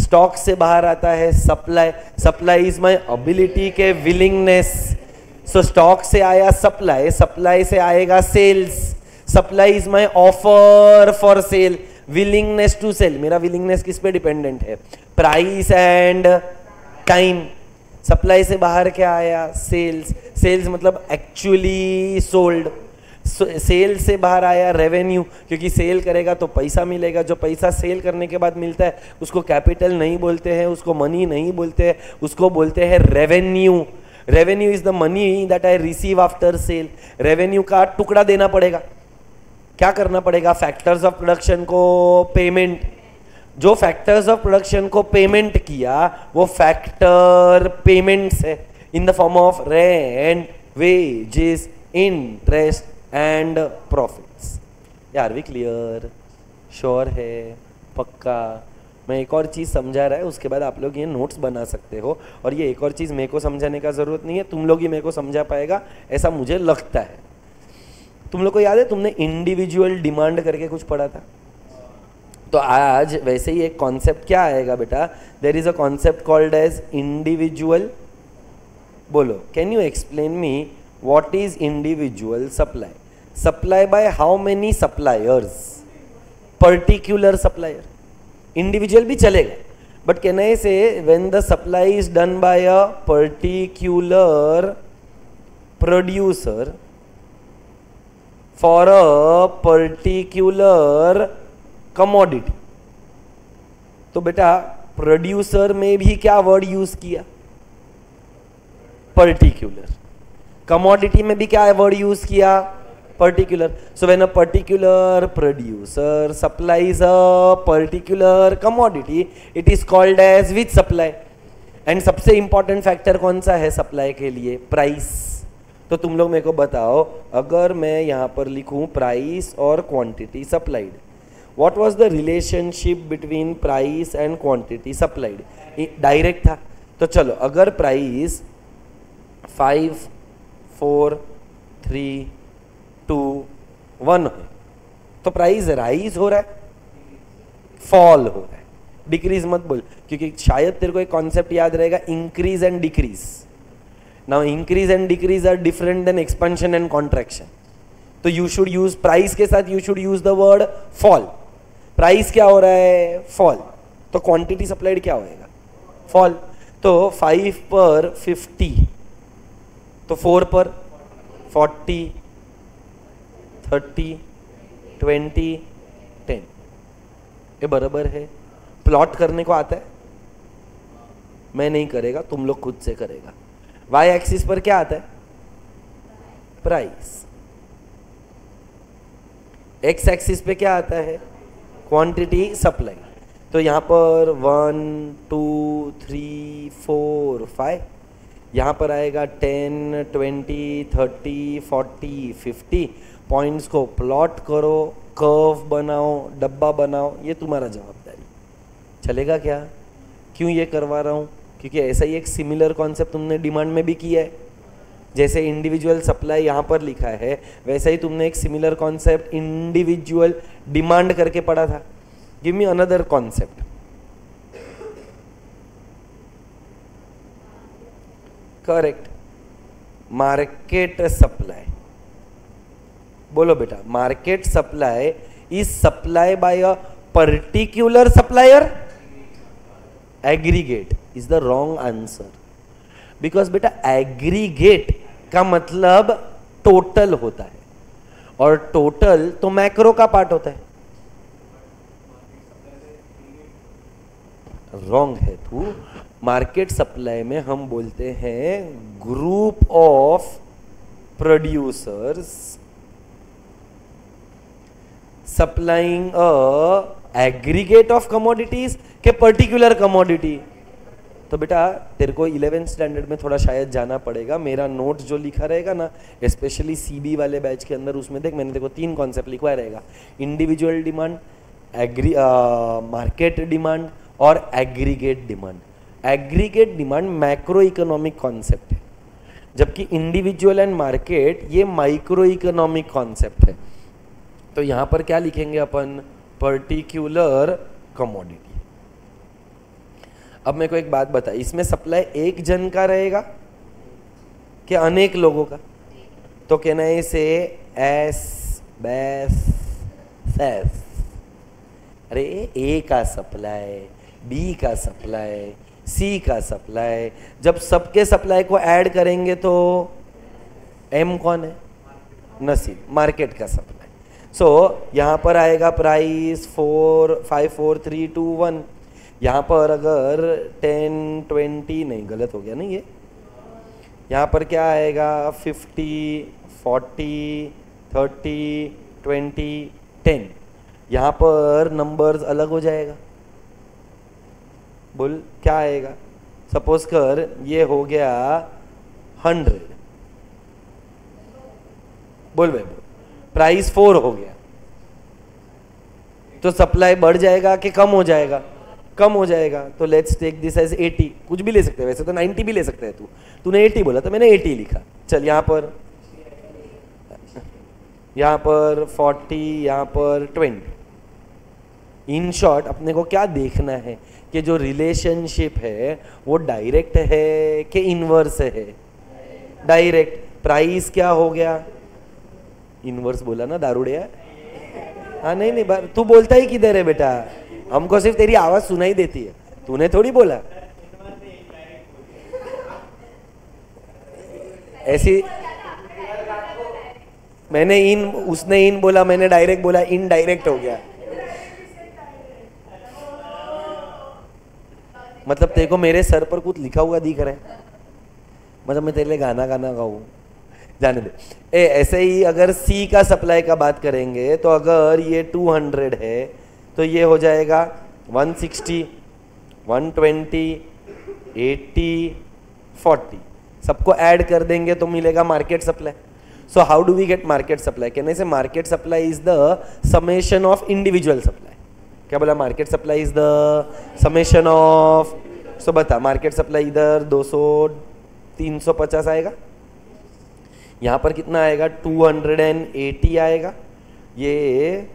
Stock से बाहर आता है supply. Supply is my ability के willingness. सो स्टॉक से आया सप्लाई, सप्लाई से आएगा sales. Supply is my offer for sale, willingness to sell. मेरा विलिंगनेस किस पे डिपेंडेंट है? Price and time. सप्लाई से बाहर क्या आया? सेल्स। सेल्स मतलब एक्चुअली सोल्ड। सेल से बाहर आया रेवेन्यू, क्योंकि सेल करेगा तो पैसा मिलेगा। जो पैसा सेल करने के बाद मिलता है उसको कैपिटल नहीं बोलते हैं, उसको मनी नहीं बोलते हैं, उसको बोलते हैं revenue. Revenue is the money that I receive after sale. Revenue का टुकड़ा देना पड़ेगा। क्या करना पड़ेगा? फैक्टर्स ऑफ प्रोडक्शन को पेमेंट। जो फैक्टर्स ऑफ प्रोडक्शन को पेमेंट किया वो फैक्टर पेमेंट्स है in the form of rent, wages, interest and profits. Are we clear? Sure है? पक्का? मैं एक और चीज़ समझा रहा है, उसके बाद आप लोग ये नोट्स बना सकते हो। और ये एक और चीज़ मेरे को समझाने का ज़रूरत नहीं है, तुम लोग ही मेरे को समझा पाएगा ऐसा मुझे लगता है। तुम लोग को याद है तुमने इंडिविजुअल डिमांड करके कुछ पढ़ा था? तो आज वैसे ही एक कॉन्सेप्ट क्या आएगा बेटा, there is a concept called as individual. बोलो, can you explain me what is individual supply? Supply by how many suppliers? Particular supplier. Individual भी चलेगा, but can I say when the supply is done by a particular producer for a particular commodity. तो बेटा producer में भी क्या word use किया? Particular. Commodity में भी क्या वर्ड यूज किया? Particular. So when a particular producer supplies a particular commodity, it is called as which supply? And सबसे इंपॉर्टेंट फैक्टर कौन सा है सप्लाई के लिए? प्राइस। तो तुम लोग मेरे को बताओ, अगर मैं यहां पर लिखूं प्राइस और quantity supplied, what was the relationship between price and quantity supplied? Direct था। तो चलो, अगर प्राइस 5 4 3 2 1 है तो प्राइस राइज हो रहा है, फॉल हो रहा है, डिक्रीज मत बोल, क्योंकि शायद तेरे को एक कॉन्सेप्ट याद रहेगा, increase and decrease. Now increase and decrease are different than expansion and contraction. तो यू शुड यूज प्राइस के साथ you should use the word fall. Price क्या हो रहा है? फॉल। तो क्वांटिटी सप्लाइड क्या होएगा? फॉल। तो 5 पर 50, तो 4 पर 40, 30, 20, 10। ये बराबर है? प्लॉट करने को आता है? मैं नहीं करेगा, तुम लोग खुद से करेगा। वाई एक्सिस पर क्या आता है? प्राइस। एक्स एक्सिस पे क्या आता है? Quantity supply. तो यहाँ पर 1 2 3 4 5, यहाँ पर आएगा 10 20 30 40 50। पॉइंट्स को प्लॉट करो, कर्व बनाओ, डब्बा बनाओ, ये तुम्हारा जवाबदारी। चलेगा क्या? क्यों ये करवा रहा हूँ? क्योंकि ऐसा ही एक सिमिलर कॉन्सेप्ट तुमने डिमांड में भी किया है। जैसे इंडिविजुअल सप्लाई यहाँ पर लिखा है, वैसा ही तुमने एक सिमिलर कॉन्सेप्ट इंडिविजुअल डिमांड करके पढ़ा था। Give me another concept. Correct, market supply. बोलो बेटा, market supply is supply by a particular supplier? Aggregate is the wrong answer, because बेटा एग्रीगेट का मतलब टोटल होता है, और टोटल तो मैक्रो का पार्ट होता है। रॉन्ग है तू। मार्केट सप्लाई में हम बोलते हैं group of producers supplying a aggregate of commodities के पर्टिकुलर कमोडिटी। तो बेटा तेरे को 11th स्टैंडर्ड में थोड़ा शायद जाना पड़ेगा। मेरा नोट जो लिखा रहेगा ना, स्पेशली सीबी वाले बैच के अंदर, उसमें देख मैंने देखो 3 कॉन्सेप्ट लिखवाया रहेगा, इंडिविजुअल डिमांड, मार्केट डिमांड और aggregate demand. Aggregate demand macro economic concept है, जबकि इंडिविजुअल एंड मार्केट ये माइक्रो इकोनॉमिक कॉन्सेप्ट है। तो यहां पर क्या लिखेंगे अपन? Particular commodity. अब मेरे को एक बात बता, इसमें सप्लाई एक जन का रहेगा कि अनेक लोगों का? तो कहना है इसे एस बैस सेस। अरे ए का सप्लाई, बी का सप्लाई, सी का सप्लाई, जब सबके सप्लाई को ऐड करेंगे तो एम कौन है? नसीब, मार्केट का सप्लाई। सो यहां पर आएगा प्राइस 4 5 4 3 2 1। यहाँ पर अगर 10 20 नहीं, गलत हो गया ना ये, यहाँ पर क्या आएगा? 50 40 30 20 10। यहाँ पर नंबर्स अलग हो जाएगा। बोल क्या आएगा? सपोज कर ये हो गया 100। बोल भाई बोल। प्राइस 4 हो गया, तो सप्लाई बढ़ जाएगा कि कम हो जाएगा? कम हो जाएगा। तो लेट्स टेक दिस एज 80, कुछ भी ले सकते हैं, वैसे तो 90 भी ले सकते हैं। तूने 80 बोला तो मैंने 80 लिखा। चल यहाँ पर 40, यहाँ पर 20। इन शॉर्ट अपने को क्या देखना है कि जो रिलेशनशिप है वो डायरेक्ट है कि इनवर्स है? डायरेक्ट। प्राइस क्या हो गया? इनवर्स बोला ना दारूड़िया। हाँ नहीं, तू बोलता ही किधर है बेटा? हमको सिर्फ तेरी आवाज सुनाई देती है, तूने थोड़ी बोला ऐसी। मैंने इन, उसने इन बोला, मैंने डायरेक्ट बोला, इन डायरेक्ट हो गया। मतलब तेरे को मेरे सर पर कुछ लिखा हुआ दिख रहा है? मतलब मैं तेरे लिए गाना गाऊं? जाने दे। ऐसे ही अगर सी का सप्लाई का बात करेंगे तो अगर ये 200 है तो ये हो जाएगा 160, 120, 80, 40। सबको ऐड कर देंगे तो मिलेगा market supply. So how do we get market supply? कहने से market supply is the summation of individual supply. क्या बोला? Market supply is the summation of. So बता, मार्केट सप्लाई इधर 200, 350 आएगा, यहाँ पर कितना आएगा? 280 आएगा, ये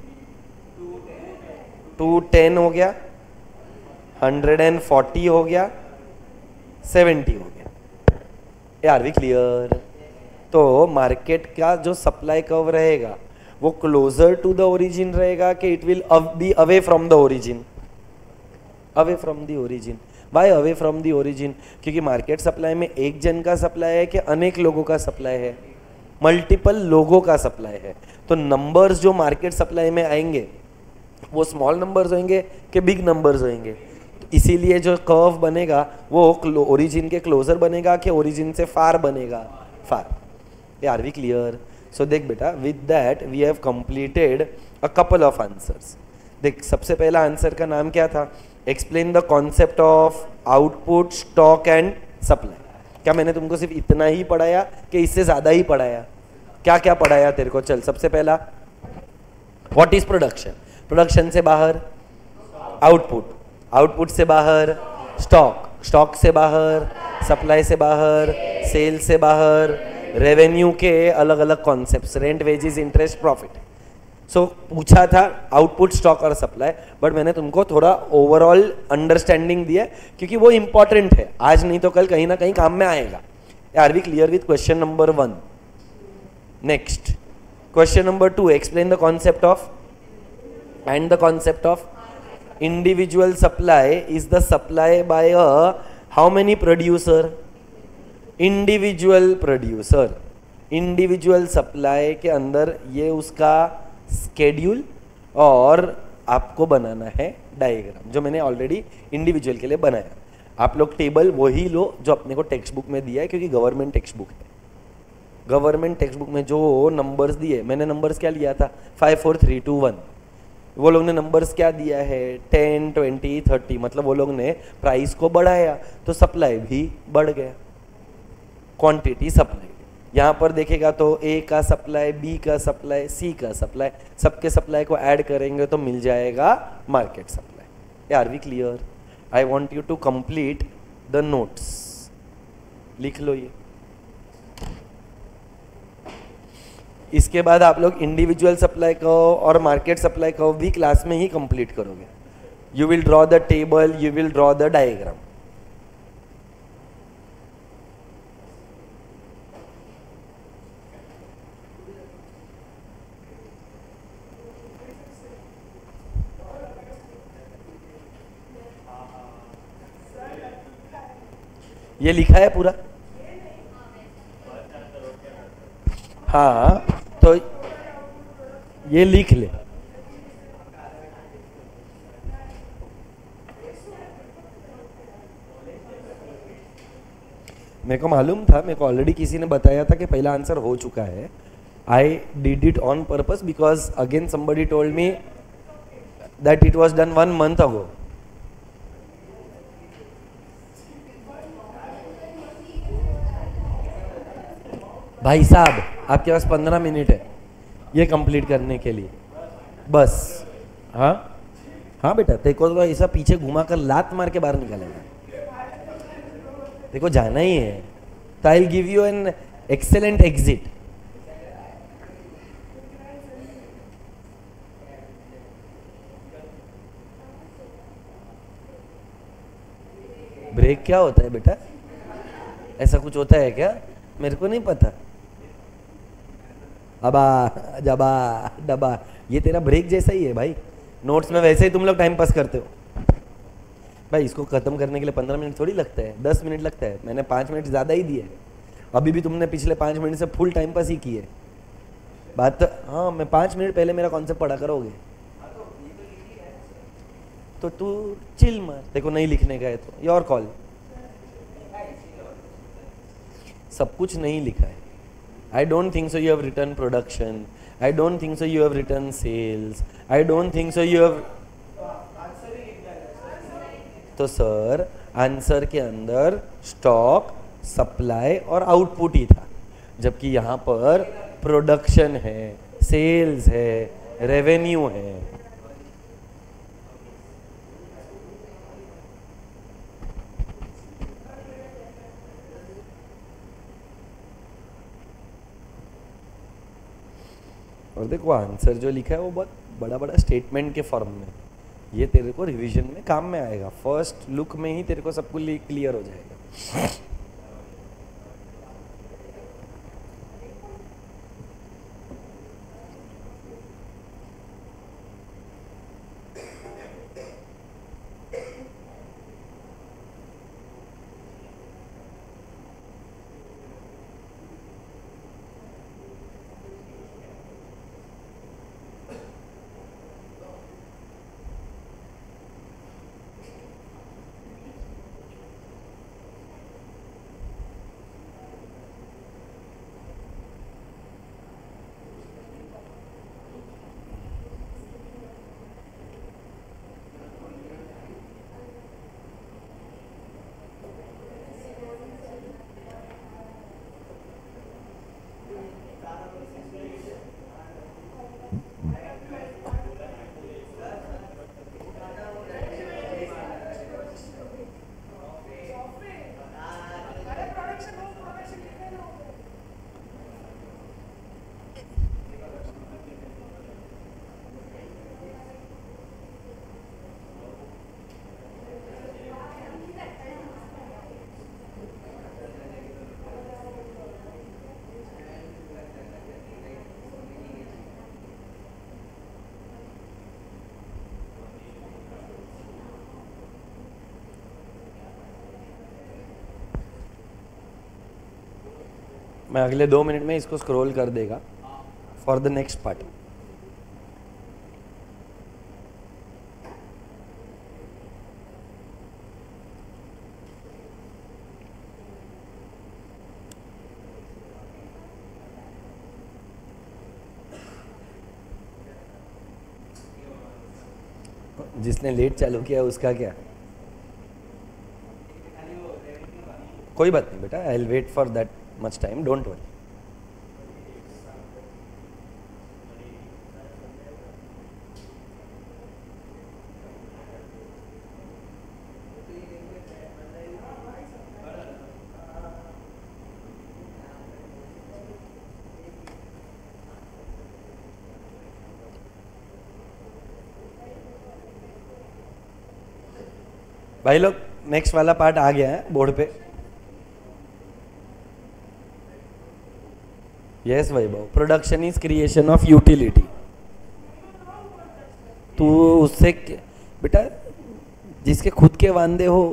210 हो गया, 140 हो गया, 70 हो गया। Are we clear? तो मार्केट का जो सप्लाई कर्व रहेगा वो क्लोजर टू द ओरिजिन रहेगा कि it will be away from the origin? Away from the origin. Why away from the origin? क्योंकि मार्केट सप्लाई में एक जन का सप्लाई है कि अनेक लोगों का सप्लाई है? मल्टीपल लोगों का सप्लाई है। तो नंबर्स जो मार्केट सप्लाई में आएंगे वो स्मॉल नंबर्स होंगे कि बिग नंबर्स होंगे? तो इसीलिए जो कर्व बनेगा वो ओरिजिन के क्लोजर बनेगा कि ओरिजिन से फार बनेगा? Far. Are we clear? So देख बेटा, with that we have completed a couple of answers. देख, सबसे पहला आंसर का नाम क्या था? Explain the concept of output, stock and supply. क्या मैंने तुमको सिर्फ इतना ही पढ़ाया कि इससे ज्यादा ही पढ़ाया? क्या क्या पढ़ाया तेरे को? चल, सबसे पहला व्हाट इज प्रोडक्शन? प्रोडक्शन से बाहर आउटपुट, आउटपुट से बाहर स्टॉक, स्टॉक से बाहर सप्लाई, से बाहर सेल, से बाहर रेवेन्यू के अलग अलग concepts, rent, wages, interest, profit. So पूछा था आउटपुट, स्टॉक और सप्लाई, बट मैंने तुमको थोड़ा ओवरऑल अंडरस्टैंडिंग दिया क्योंकि वो इंपॉर्टेंट है, आज नहीं तो कल कहीं ना कहीं काम में आएगा। Are we clear with question number 1? Next question number 2, explain the concept of and the concept of individual supply is the supply by a how many producer? Individual producer. Individual supply के अंदर ये उसका schedule और आपको बनाना है diagram, जो मैंने already individual के लिए बनाया। आप लोग टेबल वही लो जो अपने को टेक्स्ट बुक में दिया है, क्योंकि गवर्नमेंट टेक्स्ट बुक है। गवर्नमेंट टेक्स्ट बुक में जो नंबर्स दिए, मैंने नंबर्स क्या लिया था? 5, 4, 3, 2, 1। वो लोग ने नंबर्स क्या दिया है? 10, 20, 30। मतलब वो लोग ने प्राइस को बढ़ाया तो सप्लाई भी बढ़ गया, क्वांटिटी सप्लाई। यहाँ पर देखेगा तो ए का सप्लाई, बी का सप्लाई, सी का सप्लाई, सबके सप्लाई को ऐड करेंगे तो मिल जाएगा market supply. Are we clear? I want you to complete the notes. लिख लो ये। इसके बाद आप लोग इंडिविजुअल सप्लाई को और मार्केट सप्लाई को भी क्लास में ही कंप्लीट करोगे। You will draw the table, you will draw the diagram. ये लिखा है पूरा? हाँ, तो ये लिख ले। मेरे को मालूम था, मेरे को ऑलरेडी किसी ने बताया था कि पहला आंसर हो चुका है। I did it on purpose because again somebody told me that it was done 1 month ago. भाई साहब, आपके पास 15 मिनट है ये कंप्लीट करने के लिए बस। हाँ, हाँ बेटा, तेरे को तो ऐसा पीछे घुमा कर लात मार के बाहर निकालेगा, तेरे को जाना ही है। तो I will give you an excellent exit. Break क्या होता है बेटा? ऐसा कुछ होता है क्या? मेरे को नहीं पता। अबा जबा डबा, ये तेरा ब्रेक जैसा ही है भाई। नोट्स में वैसे ही तुम लोग टाइम पास करते हो भाई। इसको खत्म करने के लिए 15 मिनट थोड़ी लगता है, 10 मिनट लगता है। मैंने 5 मिनट ज़्यादा ही दिए। अभी भी तुमने पिछले 5 मिनट से फुल टाइम पास ही किए बात तो। हाँ, मैं 5 मिनट पहले मेरा कॉन्सेप्ट पढ़ा करोगे तो तू चिल मार। देखो नहीं लिखने का है तो योर कॉल। सब कुछ नहीं लिखा है। I don't think so you have written production. I don't think so you have written sales. I don't think so you have. तो सर आंसर के अंदर स्टॉक, सप्लाई और आउटपुट ही था, जबकि यहाँ पर प्रोडक्शन है, सेल्स है, रेवेन्यू है। और देखो आंसर जो लिखा है वो बहुत बड़ा बड़ा स्टेटमेंट के फॉर्म में। ये तेरे को रिवीजन में काम में आएगा। फर्स्ट लुक में ही तेरे को सब कुछ क्लियर हो जाएगा। मैं अगले 2 मिनट में इसको स्क्रॉल कर देगा फॉर द नेक्स्ट पार्ट। जिसने लेट चालू किया उसका क्या? कोई बात नहीं बेटा, I will wait for that much time, don't worry. भाई लोग नेक्स्ट वाला पार्ट आ गया है बोर्ड पे। Yes Vaibhav, production is creation of utility. तू उससे बेटा जिसके खुद के वांदे हो।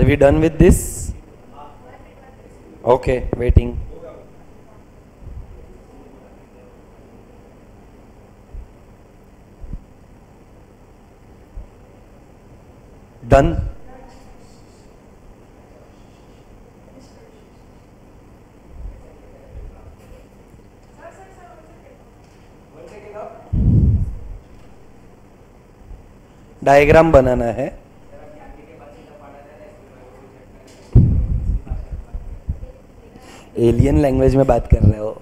we done with this? Okay, waiting. Done. Diagram बनाना है. एलियन लैंग्वेज में बात कर रहे हो.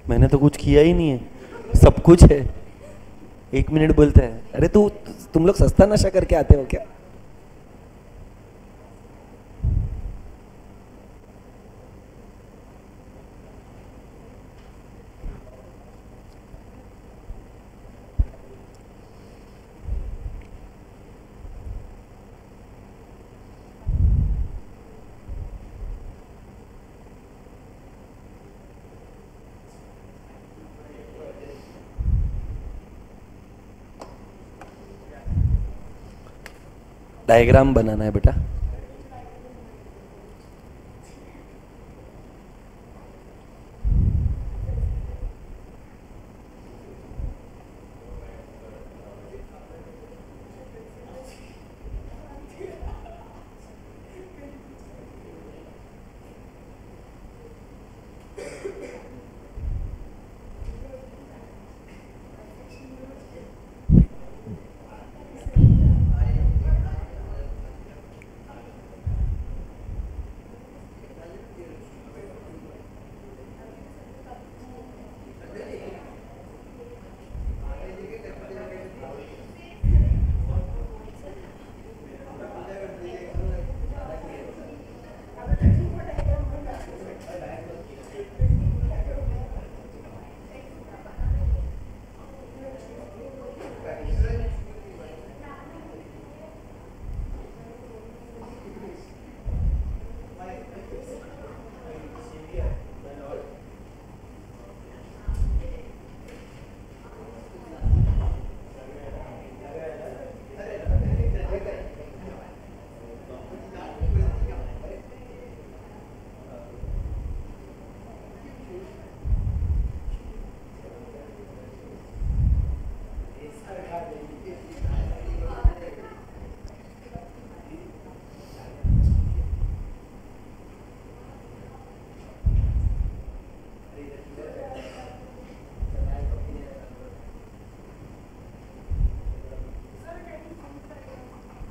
मैंने तो कुछ किया ही नहीं है, सब कुछ है. 1 मिनट बोलता है. अरे तुम लोग सस्ता नशा करके आते हो क्या? डायग्राम बनाना है बेटा.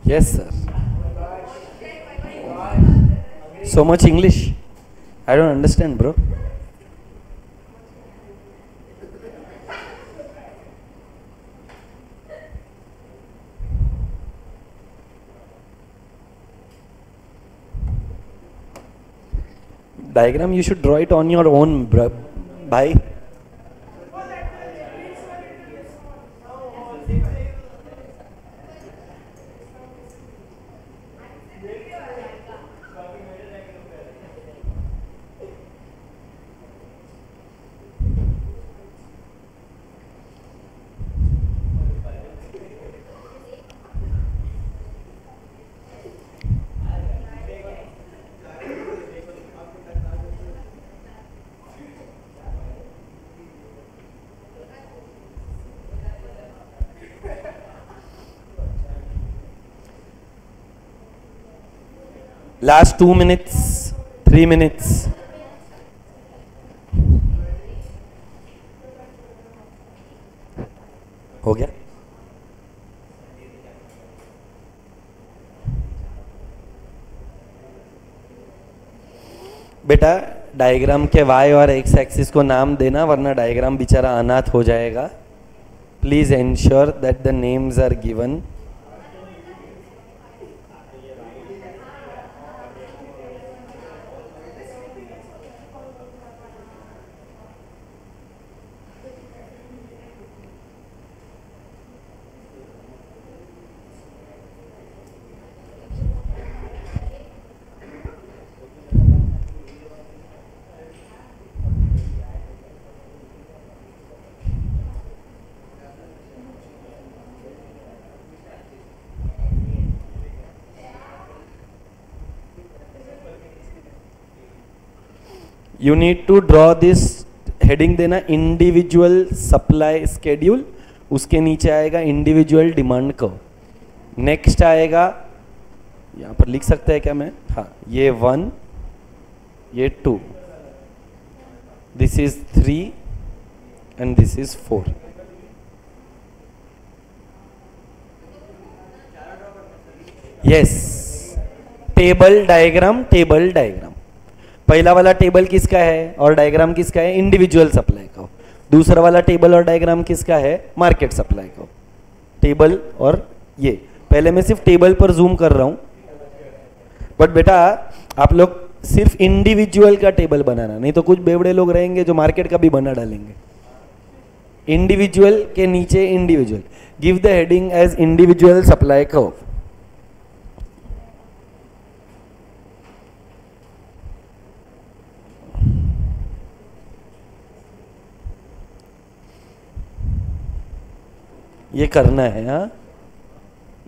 Yes, sir. So much English. I don't understand, bro. Diagram, you should draw it on your own, bro. Bhai. Last 2 minutes, 3 minutes. हो गया? बेटा डायग्राम के वाई और एक्स एक्सिस को नाम देना, वरना डायग्राम बेचारा अनाथ हो जाएगा. Please ensure that the names are given. You need to draw this, heading देना इंडिविजुअल सप्लाई स्केड्यूल, उसके नीचे आएगा इंडिविजुअल डिमांड कर्व। नेक्स्ट आएगा, यहाँ पर लिख सकते हैं क्या मैं, हाँ, ये 1, ये 2, this is 3 and this is 4। Yes, table diagram, table diagram. पहला वाला टेबल किसका है और डायग्राम किसका है, इंडिविजुअल सप्लाई का। दूसरा वाला टेबल और डायग्राम किसका है, मार्केट सप्लाई का। टेबल और ये, पहले मैं सिर्फ टेबल पर जूम कर रहा हूं, बट बेटा आप लोग सिर्फ इंडिविजुअल का टेबल बनाना, नहीं तो कुछ बेवड़े लोग रहेंगे जो मार्केट का भी बना डालेंगे। इंडिविजुअल के नीचे individual, give the heading as individual supply curve. ये करना है, हाँ,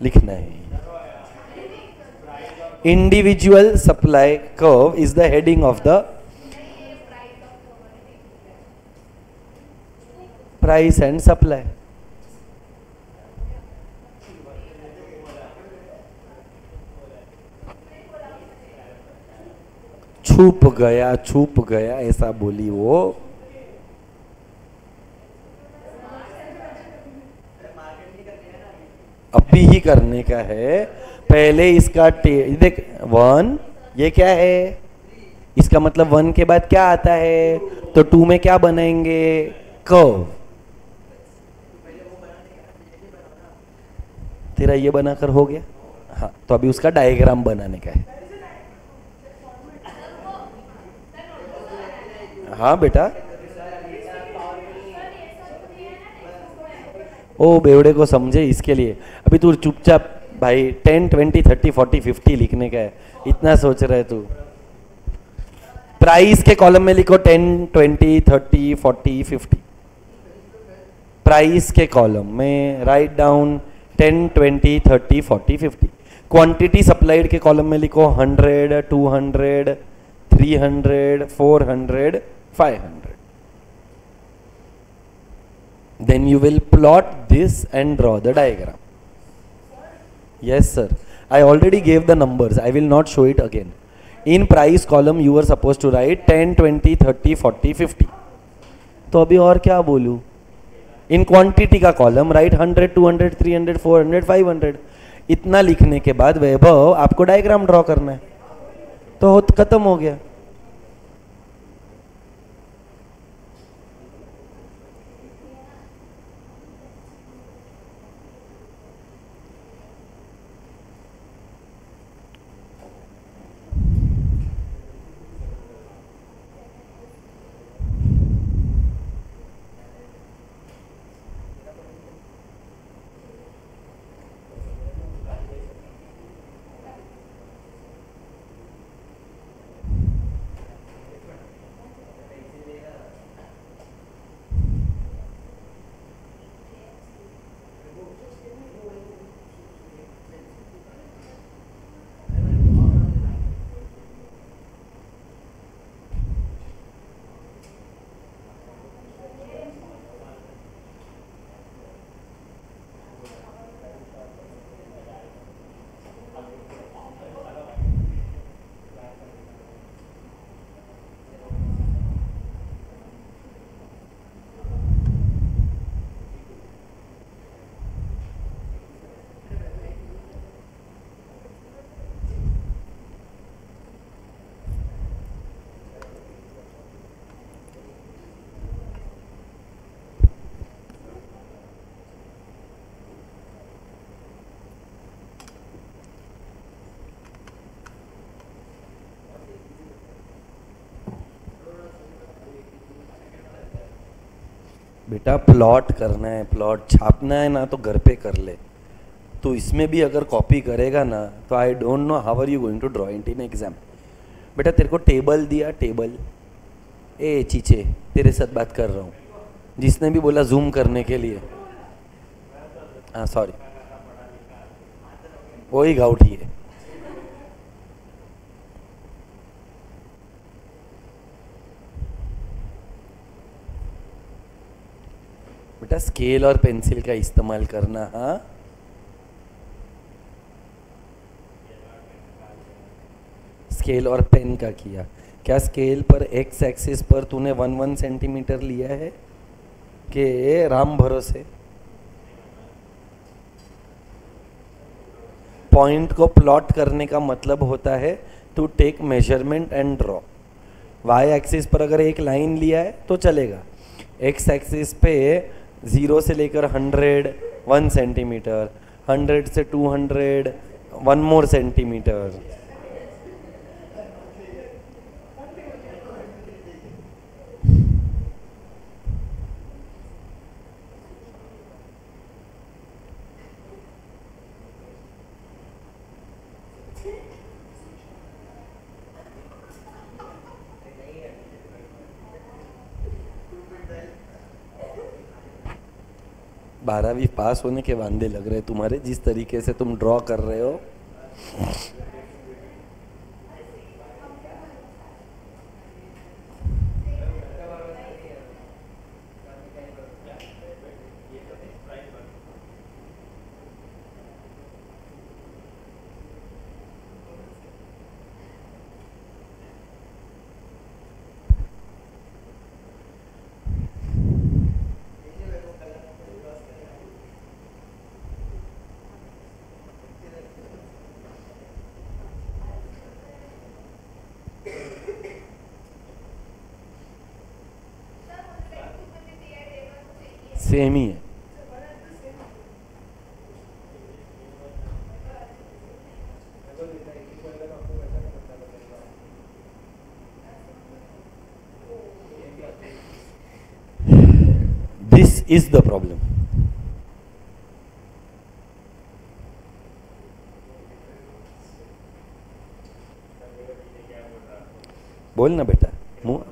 लिखना है। Individual supply curve is the heading of the price and supply. छुप गया ऐसा बोली वो। अभी ही करने का है, पहले इसका देख 1, ये क्या है, इसका मतलब 1 के बाद क्या आता है, तो 2 में क्या बनाएंगे, कर्व। तेरा ये बनाकर हो गया, हाँ, तो अभी उसका डायग्राम बनाने का है। हाँ बेटा, ओ बेवड़े को समझे, इसके लिए अभी तू चुपचाप भाई 10, 20, 30, 40, 50 लिखने का है, इतना सोच रहा है तू। प्राइस के कॉलम में लिखो 10, 20, 30, 40, 50। प्राइस के कॉलम में राइट डाउन 10, 20, 30, 40, 50। क्वांटिटी सप्लाइड के कॉलम में लिखो 100, 200, 300, 400, 500। Then you will plot this and draw the diagram. Yes sir, I already gave the numbers, I will not show it again. In price column you were supposed to write 10, 20, 30, 40, 50. तो अभी और क्या बोलूं, in quantity का column right 100, 200, 300, 400, 500। इतना लिखने के बाद वैभव आपको डायग्राम ड्रॉ करना है, तो खत्म हो गया। बेटा प्लॉट करना है, प्लॉट छापना है ना, तो घर पे कर ले। तो इसमें भी अगर कॉपी करेगा ना, तो I don't know how are you going to draw it in exam. बेटा तेरे को टेबल दिया, टेबल, ए चीचे तेरे साथ बात कर रहा हूँ, जिसने भी बोला जूम करने के लिए, हाँ सॉरी, वही गाउठी है। बेटा स्केल और पेंसिल का इस्तेमाल करना। हाँ, स्केल और पेन का किया। क्या स्केल पर एक्स एक्सिस पर तूने 1 सेंटीमीटर लिया है कि राम भरोसे? पॉइंट को प्लॉट करने का मतलब होता है to take measurement and draw. Y axis पर अगर एक लाइन लिया है तो चलेगा, एक्स एक्सिस पे 0 से लेकर 100 1 सेंटीमीटर, 100 से 200 1 मोर सेंटीमीटर। बारहवीं पास होने के वांदे लग रहे तुम्हारे, जिस तरीके से तुम ड्रॉ कर रहे हो। सेम ही है। This is the problem. बोल ना बेटा, मुंह।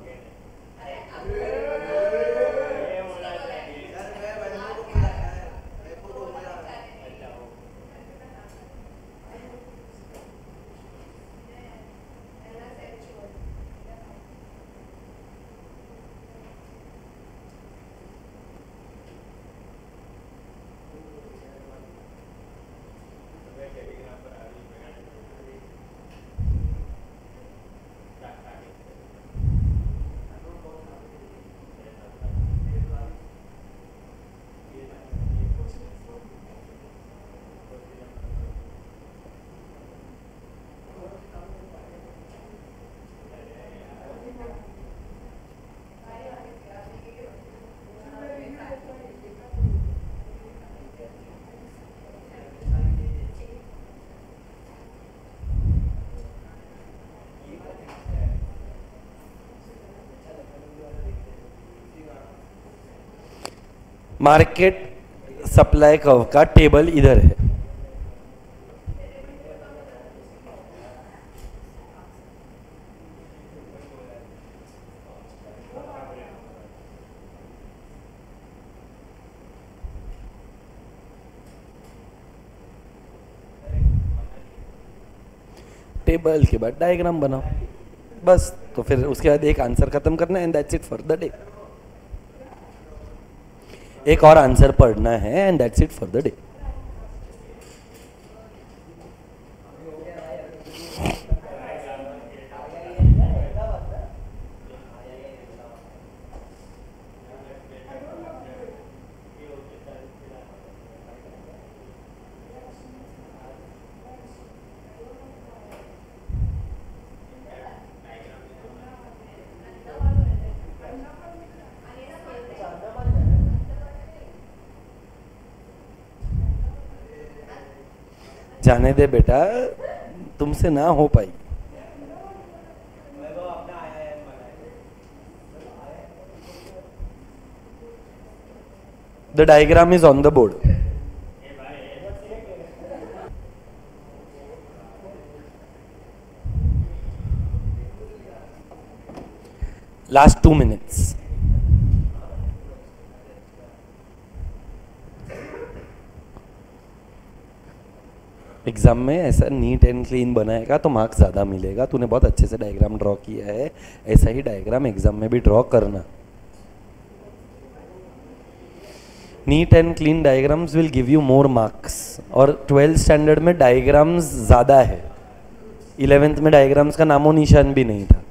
मार्केट सप्लाई कर्व का टेबल इधर है। टेबल के बाद डायग्राम बनाओ बस, तो फिर उसके बाद एक आंसर खत्म करना and that's it for the day. एक और आंसर पढ़ना है and that's it for the day. जाने दे बेटा, तुमसे ना हो पाई। The diagram is on the board. Last 2 minutes. Exam में ऐसा नीट एंड क्लीन बनाएगा तो मार्क्स ज़्यादा मिलेगा। तूने बहुत अच्छे से डायग्राम ड्रॉ किया है, ऐसा ही डायग्राम एग्जाम में भी ड्रॉ करना। Neat and clean diagrams will give you more marks, और 12th स्टैंडर्ड में डायग्राम्स ज़्यादा है, 11th में डायग्राम्स का नामो निशान भी नहीं था.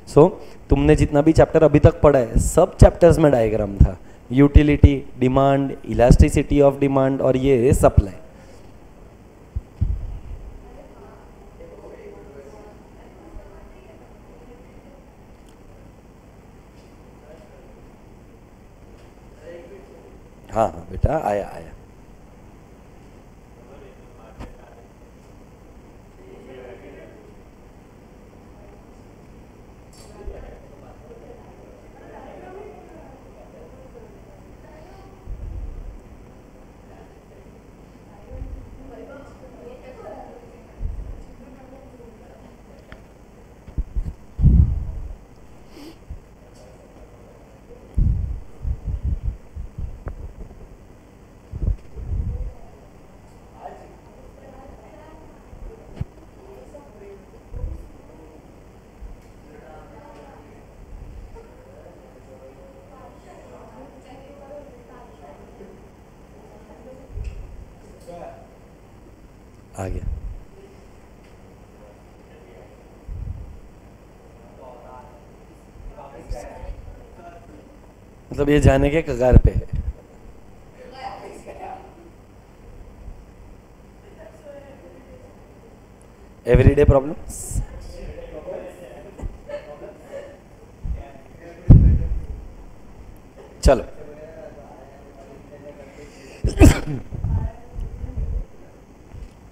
सो तुमने जितना भी चैप्टर अभी तक पढ़ा है सब चैप्टर्स में डायग्राम था. Utility, demand, elasticity of demand और ये सप्लाई. हाँ हाँ बेटा, आया आया. आ गया. मतलब ये जाने के कगार पे है. Everyday problems. चलो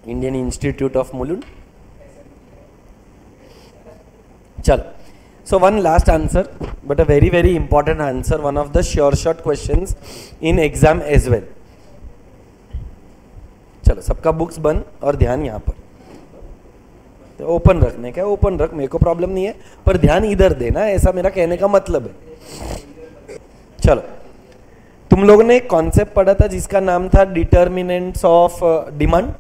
इंडियन इंस्टीट्यूट ऑफ मुलुंड. चलो, so one last answer, but a very very important answer, one of the sure shot questions in exam as well. चलो सबका बुक्स बंद और ध्यान यहाँ पर. तो ओपन रखने का, ओपन रख, मेरे को प्रॉब्लम नहीं है, पर ध्यान इधर देना, ऐसा मेरा कहने का मतलब है. चलो, तुम लोगों ने एक कॉन्सेप्ट पढ़ा था जिसका नाम था determinants of demand.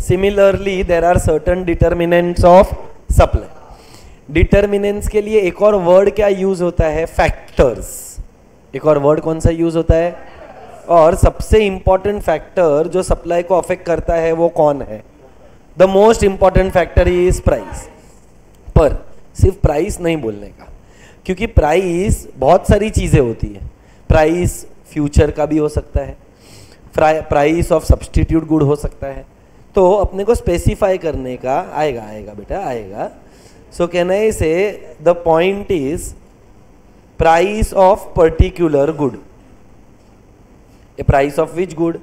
Similarly there are certain determinants of supply. Determinants के लिए एक और वर्ड क्या यूज होता है? फैक्टर्स. एक और वर्ड कौन सा यूज होता है? और सबसे इंपॉर्टेंट फैक्टर जो सप्लाई को अफेक्ट करता है वो कौन है? The most important factor is price. पर सिर्फ प्राइस नहीं बोलने का, क्योंकि प्राइस बहुत सारी चीजें होती है. प्राइस फ्यूचर का भी हो सकता है, प्राइस ऑफ सब्सटीट्यूट गुड हो सकता है. तो अपने को स्पेसिफाई करने का आएगा बेटा, आएगा. So can I say the point is price of particular good. A price of which good?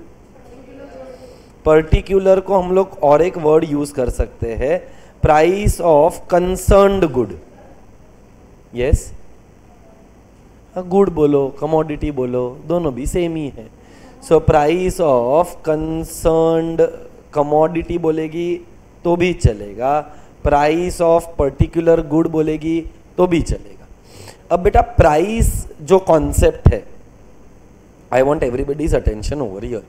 Particular को हम लोग और एक वर्ड यूज कर सकते हैं, price of concerned good. Yes? Good बोलो, कमोडिटी बोलो, दोनों भी सेम ही है. So price of concerned commodity बोलेगी तो भी चलेगा, प्राइस ऑफ पर्टिकुलर गुड बोलेगी तो भी चलेगा. अब बेटा प्राइस जो कॉन्सेप्ट है, I want everybody's attention over here.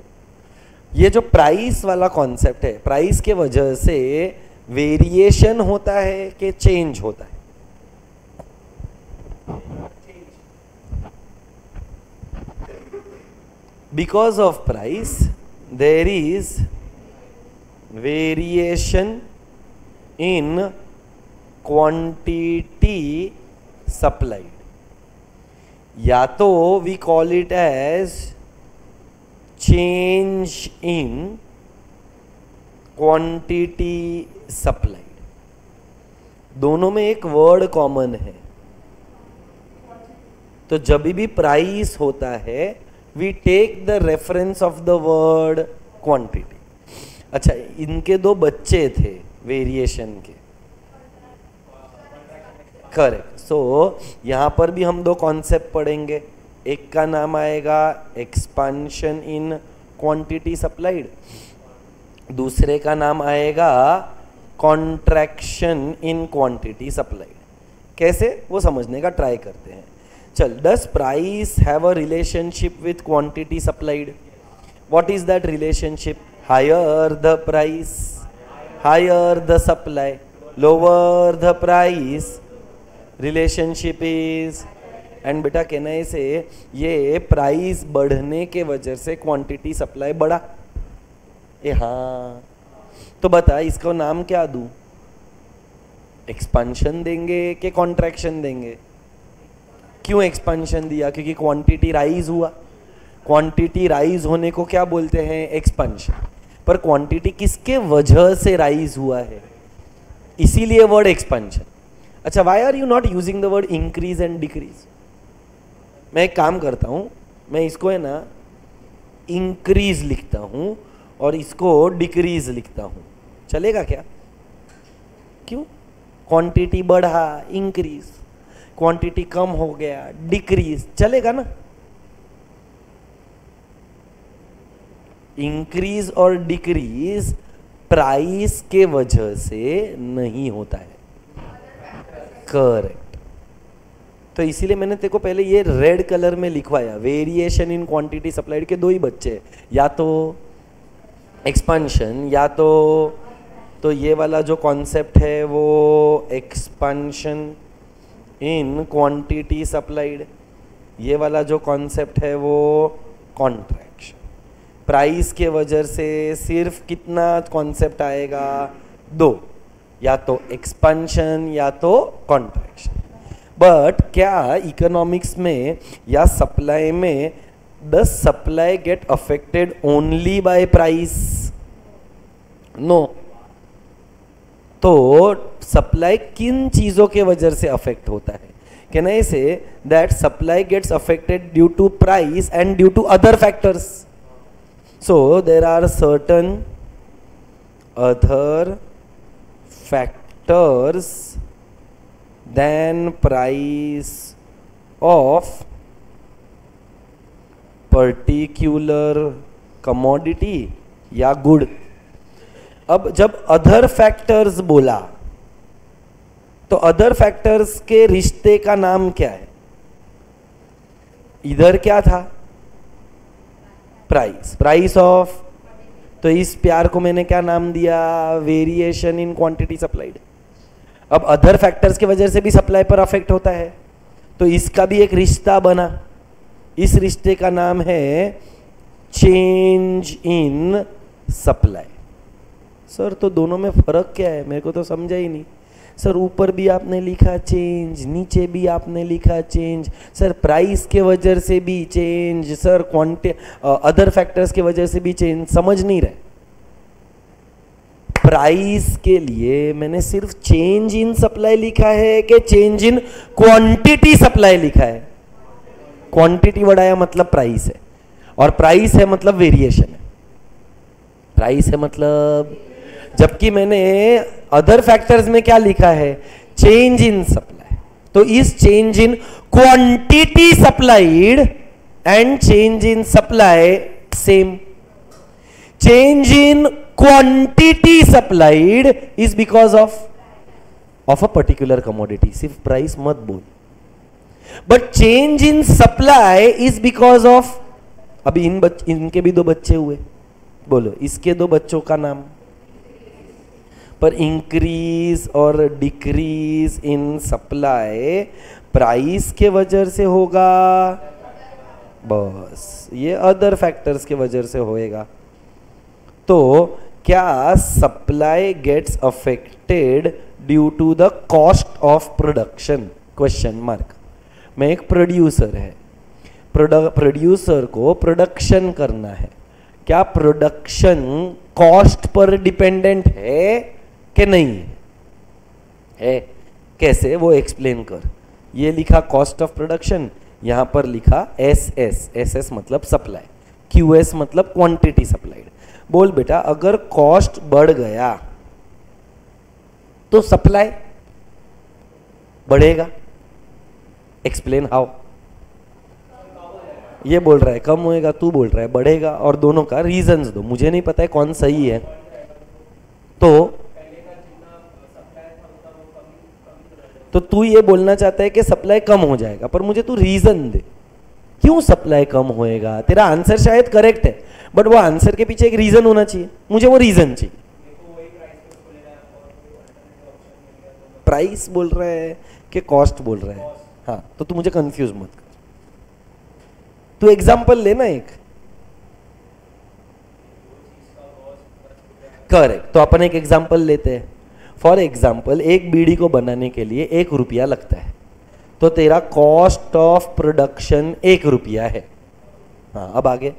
ये जो प्राइस वाला कॉन्सेप्ट है, प्राइस के वजह से वेरिएशन होता है कि चेंज होता है? Because of price there is variation in quantity supplied. या तो we call it as change in quantity supplied. दोनों में एक वर्ड कॉमन है. तो जब भी प्राइस होता है we take the reference of the word quantity. अच्छा, इनके दो बच्चे थे वेरिएशन के, करेक्ट. सो यहां पर भी हम दो कॉन्सेप्ट पढ़ेंगे. एक का नाम आएगा एक्सपांशन इन क्वांटिटी सप्लाइड, दूसरे का नाम आएगा कॉन्ट्रैक्शन इन क्वांटिटी सप्लाइड. कैसे, वो समझने का ट्राई करते हैं. चल, does price have a relationship with quantity supplied? What is that relationship? Higher the price, higher the supply, lower the price, relationship is and बेटा कहने से ये प्राइस बढ़ने के वजह से क्वांटिटी सप्लाई बढ़ा। ए हाँ, तो बता इसको नाम क्या दूं? एक्सपेंशन देंगे कि कॉन्ट्रैक्शन देंगे? क्यों एक्सपेंशन दिया? क्योंकि क्वांटिटी राइज हुआ। क्वांटिटी राइज होने को क्या बोलते हैं? एक्सपेंशन। पर क्वांटिटी किसके वजह से राइज हुआ है? इसीलिए वर्ड एक्सपेंशन। अच्छा, why are you not using the word increase and decrease? मैं एक काम करता हूं, मैं इसको है ना इंक्रीज लिखता हूं और इसको डिक्रीज लिखता हूं, चलेगा क्या? क्यों? क्वांटिटी बढ़ा, इंक्रीज, क्वांटिटी कम हो गया, डिक्रीज, चलेगा ना? इंक्रीज और डिक्रीज प्राइस के वजह से नहीं होता है। करेक्ट। तो इसीलिए मैंने तेरे को पहले ये रेड कलर में लिखवाया, वेरिएशन इन क्वांटिटी सप्लाइड के दो ही बच्चे, या तो एक्सपेंशन या तो ये वाला जो कॉन्सेप्ट है वो एक्सपेंशन इन क्वांटिटी सप्लाइड, ये वाला जो कॉन्सेप्ट है वो कॉन्ट्रैक्शन। प्राइस के वजह से सिर्फ कितना कॉन्सेप्ट आएगा? दो, या तो एक्सपेंशन या तो कॉन्ट्रैक्शन। बट क्या इकोनॉमिक्स में या सप्लाई में does supply get affected only by price? No. तो सप्लाई किन चीजों के वजह से अफेक्ट होता है? Can I say that supply gets affected due to price and due to other factors? So there are certain other factors than price of particular commodity या good. अब जब अदर फैक्टर्स बोला तो अदर फैक्टर्स के रिश्ते का नाम क्या है? इधर क्या था? प्राइस, प्राइस ऑफ, तो इस प्यार को मैंने क्या नाम दिया? Variation in quantity supplied. अब अदर फैक्टर्स की वजह से भी सप्लाई पर अफेक्ट होता है, तो इसका भी एक रिश्ता बना। इस रिश्ते का नाम है चेंज इन सप्लाई। सर तो दोनों में फर्क क्या है? मेरे को तो समझा ही नहीं। सर ऊपर भी आपने लिखा चेंज, नीचे भी आपने लिखा चेंज। सर प्राइस के वजह से भी चेंज, सर अदर फैक्टर्स के वजह से भी चेंज। समझ नहीं रहे। प्राइस के लिए मैंने सिर्फ चेंज इन सप्लाई लिखा है कि चेंज इन क्वांटिटी सप्लाई लिखा है? क्वांटिटी बढ़ाया मतलब प्राइस है, और प्राइस है मतलब वेरिएशन है। प्राइस है मतलब, जबकि मैंने अदर फैक्टर्स में क्या लिखा है? Change in supply. तो इस change in quantity supplied and change in supply same. Change in quantity supplied is because of a particular commodity. सिर्फ प्राइस मत बोल। But change in supply is because of, अभी इनके भी दो बच्चे हुए, बोलो इसके दो बच्चों का नाम। पर इंक्रीज और डिक्रीज इन सप्लाई प्राइस के वजह से होगा, बस ये अदर फैक्टर्स के वजह से होएगा। तो क्या supply gets affected due to the cost of production? Question mark. मैं एक प्रोड्यूसर है, प्रोड्यूसर को प्रोडक्शन करना है। क्या प्रोडक्शन कॉस्ट पर डिपेंडेंट है कि नहीं है? कैसे? वो एक्सप्लेन कर। ये लिखा कॉस्ट ऑफ प्रोडक्शन, यहां पर लिखा एसएस। एसएस मतलब सप्लाई, क्यूएस मतलब क्वांटिटी सप्लाइड। बोल बेटा, अगर कॉस्ट बढ़ गया तो सप्लाई बढ़ेगा। Explain how. ये बोल रहा है कम होएगा, तू बोल रहा है बढ़ेगा, और दोनों का रीजंस दो। मुझे नहीं पता है कौन सही है। तो तू ये बोलना चाहता है कि सप्लाई कम हो जाएगा, पर मुझे तू रीजन दे क्यों सप्लाई कम होएगा। तेरा आंसर शायद करेक्ट है, बट वो आंसर के पीछे एक रीजन होना चाहिए। मुझे वो रीजन चाहिए। प्राइस बोल रहा है कि कॉस्ट बोल रहा है? हाँ, तो तू मुझे कंफ्यूज मत कर, तू एग्जाम्पल लेना एक। करेक्ट, तो अपन एक एग्जाम्पल लेते हैं। फॉर एग्जाम्पल, एक बीड़ी को बनाने के लिए 1 रुपया लगता है, तो तेरा कॉस्ट ऑफ प्रोडक्शन 1 रुपया है। हाँ, अब आगे।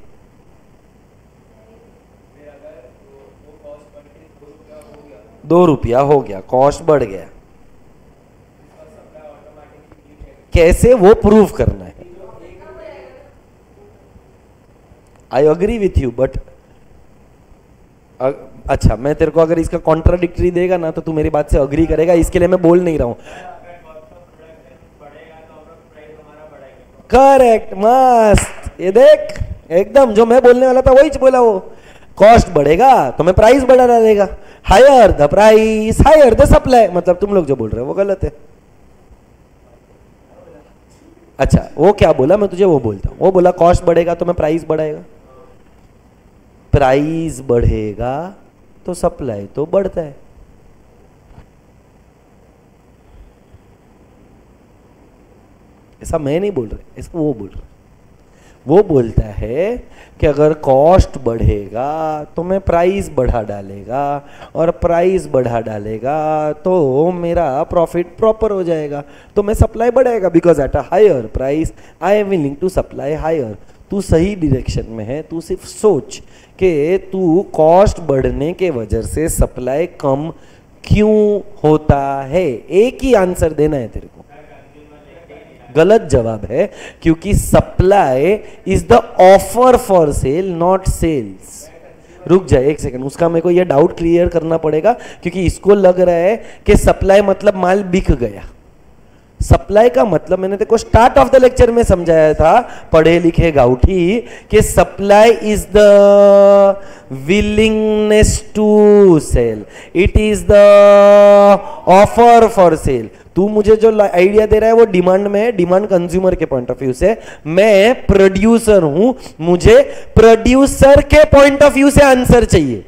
₹2 हो गया, कॉस्ट बढ़ गया। कैसे, वो प्रूव करना है। I agree with you, but अच्छा, मैं तेरे को अगर इसका कॉन्ट्राडिक्टरी देगा ना तो तू मेरी बात से अग्री करेगा, इसके लिए मैं बोल नहीं रहा हूं। करेक्ट, मस्त, ये देख एकदम जो मैं बोलने वाला था वही बोला वो। कॉस्ट बढ़ेगा तो मैं प्राइस बढ़ा डालेगा, higher the price higher the supply, मतलब तुम लोग जो बोल रहे हो वो गलत है। अच्छा, वो क्या बोला, मैं तुझे वो बोलता हूं। वो बोला कॉस्ट बढ़ेगा तो मैं प्राइस बढ़ाएगा, प्राइस बढ़ेगा तो सप्लाई तो बढ़ता है। ऐसा मैं नहीं बोल रहा, इसको वो बोल रहा। वो बोलता है कि अगर कॉस्ट बढ़ेगा तो मैं प्राइस बढ़ा डालेगा, और प्राइस बढ़ा डालेगा तो मेरा प्रॉफिट प्रॉपर हो जाएगा, तो मैं सप्लाई बढ़ाएगा, because at a higher price I am willing to supply higher. तू सही डायरेक्शन में है, तू सिर्फ सोच कि तू कॉस्ट बढ़ने के वजह से सप्लाई कम क्यों होता है। एक ही आंसर देना है तेरे को। गलत जवाब है, क्योंकि supply is the offer for sale, not sales. रुक जाए एक सेकंड, उसका मेरे को ये डाउट क्लियर करना पड़ेगा, क्योंकि इसको लग रहा है कि सप्लाई मतलब माल बिक गया। सप्लाई का मतलब मैंने तेरे को स्टार्ट ऑफ द लेक्चर में समझाया था, पढ़े लिखे गाउठी, कि supply is the willingness to sell, it is the offer for sale. तू मुझे जो आइडिया दे रहा है वो डिमांड में है, डिमांड कंज्यूमर के पॉइंट ऑफ व्यू से। मैं प्रोड्यूसर हूं, मुझे प्रोड्यूसर के पॉइंट ऑफ व्यू से आंसर चाहिए।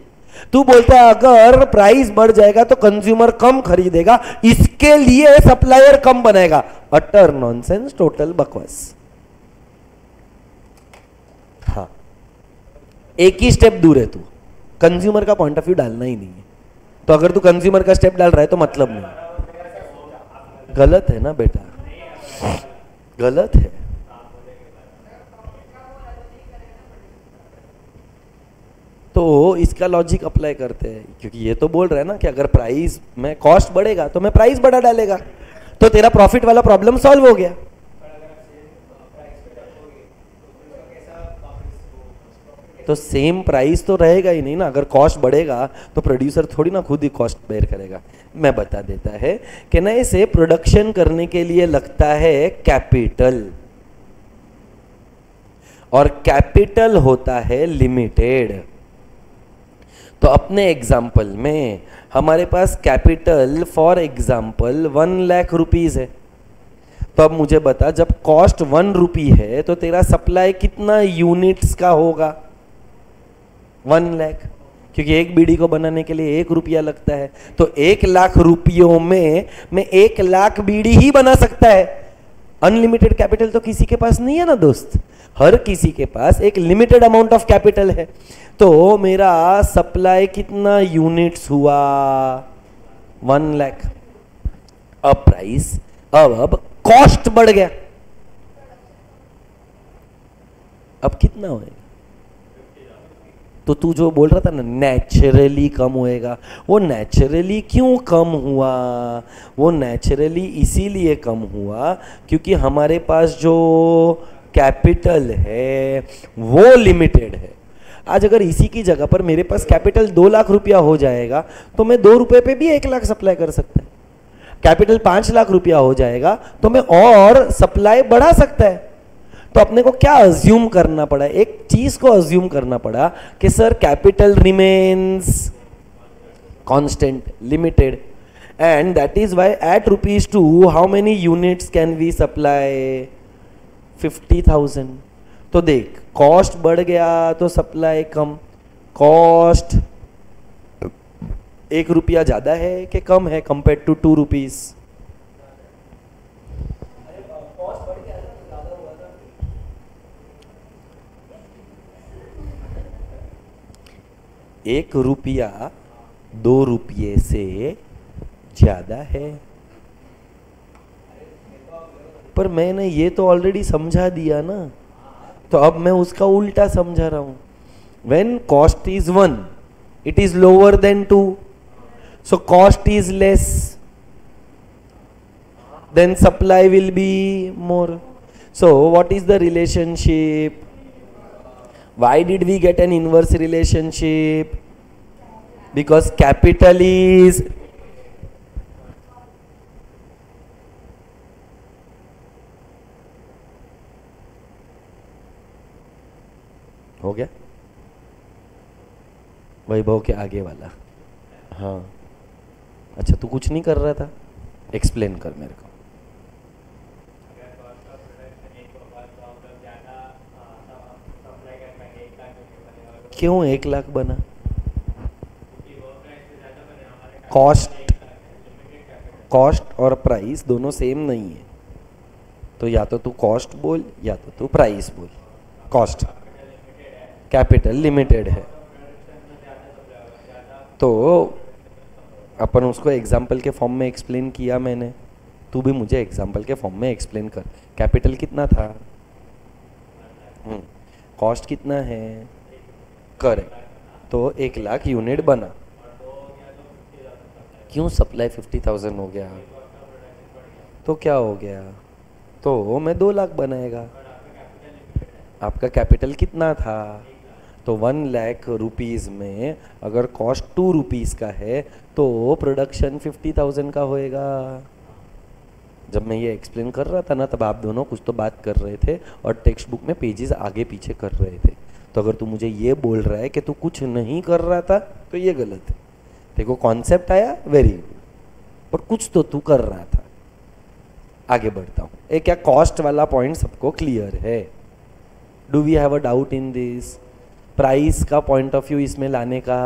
तू बोलता है अगर प्राइस बढ़ जाएगा तो कंज्यूमर कम खरीदेगा, इसके लिए सप्लायर कम बनाएगा। अटर नॉनसेंस, टोटल बकवास। हाँ, एक ही स्टेप दूर है तू, कंज्यूमर का पॉइंट ऑफ व्यू डालना ही नहीं है। तो अगर तू कंज्यूमर का स्टेप डाल रहा है तो मतलब नहीं। गलत है ना बेटा, गलत है। तो इसका लॉजिक अप्लाई करते हैं, क्योंकि ये तो बोल रहा है ना कि अगर प्राइस में कॉस्ट बढ़ेगा तो मैं प्राइस बढ़ा डालेगा, तो तेरा प्रॉफिट वाला प्रॉब्लम सॉल्व हो गया। तो सेम प्राइस तो रहेगा ही नहीं ना। अगर कॉस्ट बढ़ेगा तो प्रोड्यूसर थोड़ी ना खुद ही कॉस्ट बेयर करेगा। मैं बता देता है कि ना, इसे प्रोडक्शन करने के लिए लगता है कैपिटल, और कैपिटल होता है लिमिटेड। तो अपने एग्जाम्पल में हमारे पास capital for example 1 lakh rupees है। तो अब मुझे बता, जब कॉस्ट 1 रुपी है तो तेरा सप्लाई कितना यूनिट्स का होगा? 1 लाख, क्योंकि एक बीड़ी को बनाने के लिए 1 रुपया लगता है। तो 1 लाख रुपयों में मैं 1 लाख बीड़ी ही बना सकता है। अनलिमिटेड कैपिटल तो किसी के पास नहीं है ना दोस्त, हर किसी के पास एक लिमिटेड अमाउंट ऑफ कैपिटल है। तो मेरा सप्लाई कितना यूनिट्स हुआ? 1 लाख। अब प्राइस, अब कॉस्ट बढ़ गया, अब कितना होएगा? तो तू जो बोल रहा था ना नेचुरली कम होएगा, वो नेचुरली क्यों कम हुआ? वो नेचुरली इसीलिए कम हुआ क्योंकि हमारे पास जो कैपिटल है वो लिमिटेड है। आज अगर इसी की जगह पर मेरे पास कैपिटल 2 लाख रुपया हो जाएगा तो मैं 2 रुपए पे भी 1 लाख सप्लाई कर सकता है। कैपिटल 5 लाख रुपया हो जाएगा तो मैं और सप्लाई बढ़ा सकता है। तो अपने को क्या अज्यूम करना पड़ा? एक चीज को अज्यूम करना पड़ा कि sir capital remains constant, limited, and that is why at ₹2 how many units can we supply? 50,000। तो देख, कॉस्ट बढ़ गया तो सप्लाई कम। कॉस्ट 1 रुपया ज्यादा है कि कम है कंपेयर टू 2 रुपीज? 1 रुपया 2 रुपये से ज्यादा है। पर मैंने ये तो ऑलरेडी समझा दिया ना, तो अब मैं उसका उल्टा समझा रहा हूं। When cost is 1, it is lower than 2, so cost is less, then supply will be more. So what is the relationship? Why did we get an inverse relationship? Because capital is हो गया वैभव के आगे वाला। हाँ अच्छा, तू कुछ नहीं कर रहा था, एक्सप्लेन कर मेरे को। क्यों 1 लाख बना? कॉस्ट और प्राइस दोनों सेम नहीं है, तो या तो तू कॉस्ट बोल या तो तू प्राइस बोल। कॉस्ट कैपिटल लिमिटेड है, तो अपन उसको एग्जाम्पल के फॉर्म में एक्सप्लेन किया मैंने, तू भी मुझे एग्जाम्पल के फॉर्म में एक्सप्लेन कर। कैपिटल कितना था? कॉस्ट कितना है? करेक्ट, तो 1 लाख यूनिट बना। क्यों सप्लाई 50,000 हो गया? तो क्या हो गया? तो मैं 2 लाख बनाएगा। आपका कैपिटल कितना था? तो 1 लाख रुपीज़ में अगर कॉस्ट 2 रुपीज़ का है तो प्रोडक्शन 50,000 का होएगा। जब मैं ये एक्सप्लेन कर रहा था ना, तब आप दोनों कुछ तो बात कर रहे थे और टेक्स्ट बुक में पेजेस आगे पीछे कर रहे थे। तो अगर तू मुझे ये बोल रहा है कि तू कुछ नहीं कर रहा था, तो ये गलत है। देखो कॉन्सेप्ट आया, वेरी गुड, पर कुछ तो तू कर रहा था। आगे बढ़ता हूँ। एक क्या कॉस्ट वाला पॉइंट सबको क्लियर है? Do we have a doubt in this? Price का पॉइंट ऑफ व्यू इसमें लाने का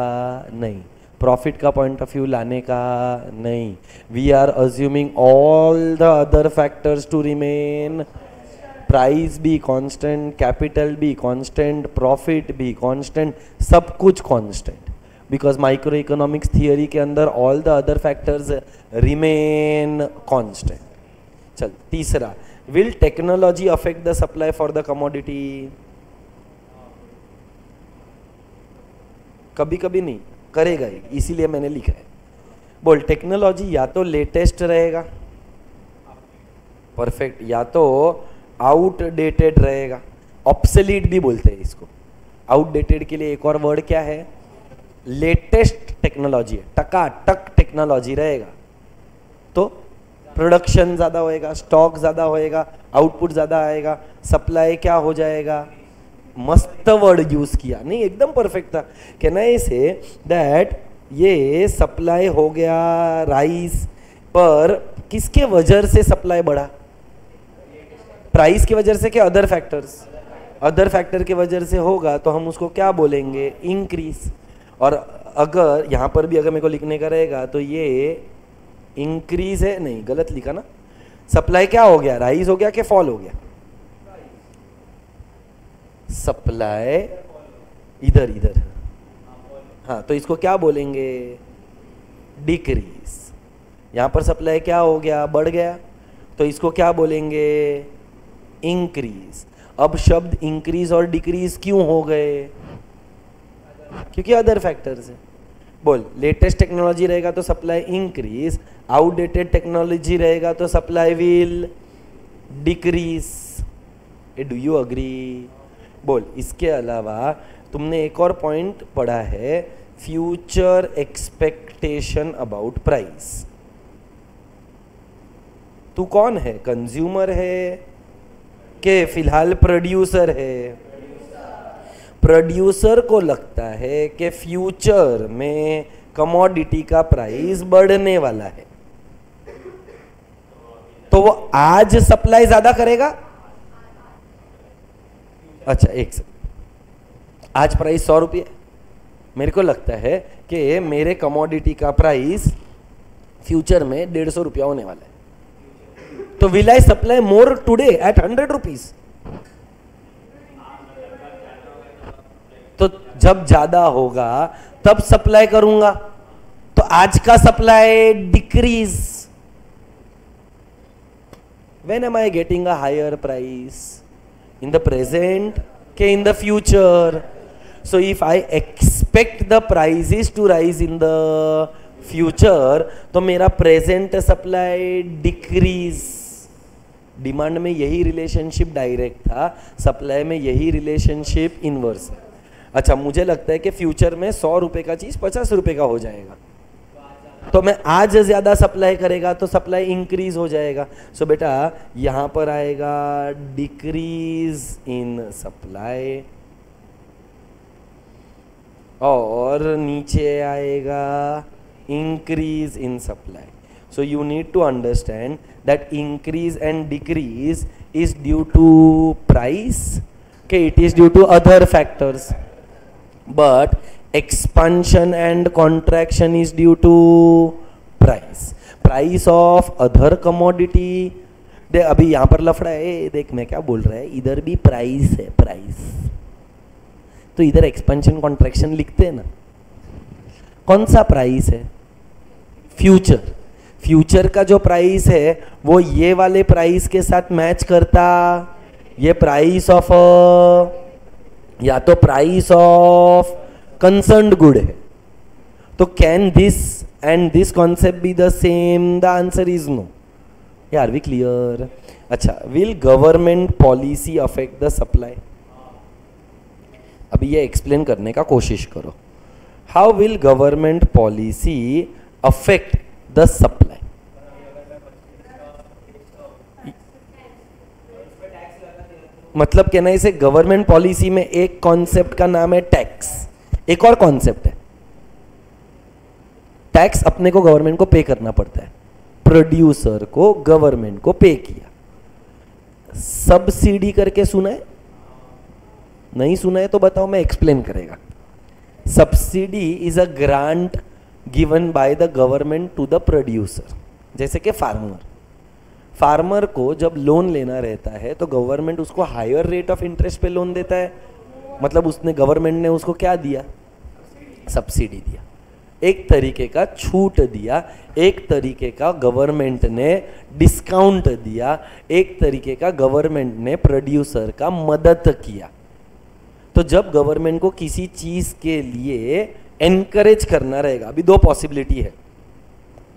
नहीं, प्रॉफिट का पॉइंट ऑफ व्यू लाने का नहीं। We are assuming all the other factors to remain. Price भी कांस्टेंट, कैपिटल भी कांस्टेंट, प्रॉफिट भी कांस्टेंट, सब कुछ constant, because micro economics theory के अंदर all the other factors remain constant. चल तीसरा, will technology affect the supply for the commodity? कभी कभी नहीं करेगा ही, इसीलिए मैंने लिखा है। बोल, टेक्नोलॉजी या तो लेटेस्ट रहेगा, परफेक्ट, या तो आउटडेटेड रहेगा। ऑब्सोलीट भी बोलते हैं इसको। आउटडेटेड के लिए एक और वर्ड क्या है? लेटेस्ट टेक्नोलॉजी है, टकाटक टेक्नोलॉजी रहेगा तो प्रोडक्शन ज़्यादा होएगा, स्टॉक ज़्यादा होएगा, आउटपुट ज़्यादा आएगा, सप्लाई क्या हो जाएगा। मस्त वर्ड यूज किया, नहीं एकदम परफेक्ट था। कैन आई से दैट ये सप्लाई हो गया राइस, पर किसके वजह से सप्लाई बढ़ा? प्राइस की वजह से क्या अदर फैक्टर्स? अदर फैक्टर के वजह से होगा तो हम उसको क्या बोलेंगे? इंक्रीज। और अगर यहाँ पर भी अगर मेरे को लिखने का रहेगा तो ये इंक्रीज है, नहीं गलत लिखा ना। सप्लाई क्या हो गया? राइज हो गया कि फॉल हो गया? सप्लाई इधर इधर, हाँ, तो इसको क्या बोलेंगे? डिक्रीज। यहाँ पर सप्लाई क्या हो गया? बढ़ गया, तो इसको क्या बोलेंगे? इंक्रीज। अब शब्द इंक्रीज और डिक्रीज क्यों हो गए? क्योंकि अदर फैक्टर्स है। बोल, लेटेस्ट टेक्नोलॉजी रहेगा तो सप्लाई इंक्रीज, आउटडेटेड टेक्नोलॉजी रहेगा तो supply will decrease. Do you agree? बोल, इसके अलावा तुमने एक और पॉइंट पढ़ा है, फ्यूचर एक्सपेक्टेशन अबाउट प्राइस। तू कौन है? कंज्यूमर है कि फिलहाल प्रोड्यूसर है? प्रोड्यूसर को लगता है कि फ्यूचर में कमोडिटी का प्राइस बढ़ने वाला है, तो वो आज सप्लाई ज्यादा करेगा। अच्छा एक सेकंड, आज प्राइस 100 रुपये, मेरे को लगता है कि मेरे कमोडिटी का प्राइस फ्यूचर में 150 रुपया होने वाला है, तो will I supply more today at 100 rupees? तो जब ज्यादा होगा तब सप्लाई करूंगा, तो आज का supply decrease. When am I getting a higher price? In the present के in the future? So if I expect the prices to rise in the future, तो मेरा प्रेजेंट सप्लाई डिक्रीज। डिमांड में यही relationship direct था, supply में यही relationship inverse है। अच्छा, मुझे लगता है कि फ्यूचर में 100 रुपए का चीज 50 रुपए का हो जाएगा, तो मैं आज ज्यादा सप्लाई करेगा तो सप्लाई इंक्रीज हो जाएगा। सो बेटा यहां पर आएगा डिक्रीज इन सप्लाई, और नीचे आएगा increase in supply. So you need to understand that increase and decrease is due to price. Okay, it is due to other factors, but expansion and contraction is due to price. Price of other commodity. देख अभी यहाँ पर लफड़ा है, देख मैं क्या बोल रहा है, इधर भी प्राइस है, प्राइस, तो इधर एक्सपेंशन कॉन्ट्रैक्शन लिखते हैं ना। कौन सा प्राइस है? फ्यूचर। फ्यूचर का जो प्राइस है वो ये वाले प्राइस के साथ मैच करता, ये प्राइस ऑफ या तो प्राइस ऑफ कंसर्न्ड गुड है, तो can this and this concept be the same? The answer is no. Are we clear? अच्छा, will government policy affect the supply? अभी ये एक्सप्लेन करने का कोशिश करो। How will government policy affect the supply? मतलब कहना इसे, गवर्नमेंट पॉलिसी में एक कॉन्सेप्ट का नाम है टैक्स, एक और कॉन्सेप्ट है टैक्स। अपने को गवर्नमेंट को पे करना पड़ता है, प्रोड्यूसर को गवर्नमेंट को पे किया। सब्सिडी करके सुना है? नहीं सुना है तो बताओ, मैं एक्सप्लेन करेगा। Subsidy is a grant given by the government to the producer. जैसे कि फार्मर को जब लोन लेना रहता है तो गवर्नमेंट उसको हायर रेट ऑफ इंटरेस्ट पे लोन देता है, मतलब उसने गवर्नमेंट ने उसको क्या दिया? सब्सिडी दिया, एक तरीके का छूट दिया, एक तरीके का गवर्नमेंट ने डिस्काउंट दिया, एक तरीके का गवर्नमेंट ने प्रोड्यूसर का मदद किया। तो जब गवर्नमेंट को किसी चीज के लिए एनकरेज करना रहेगा, अभी दो पॉसिबिलिटी है,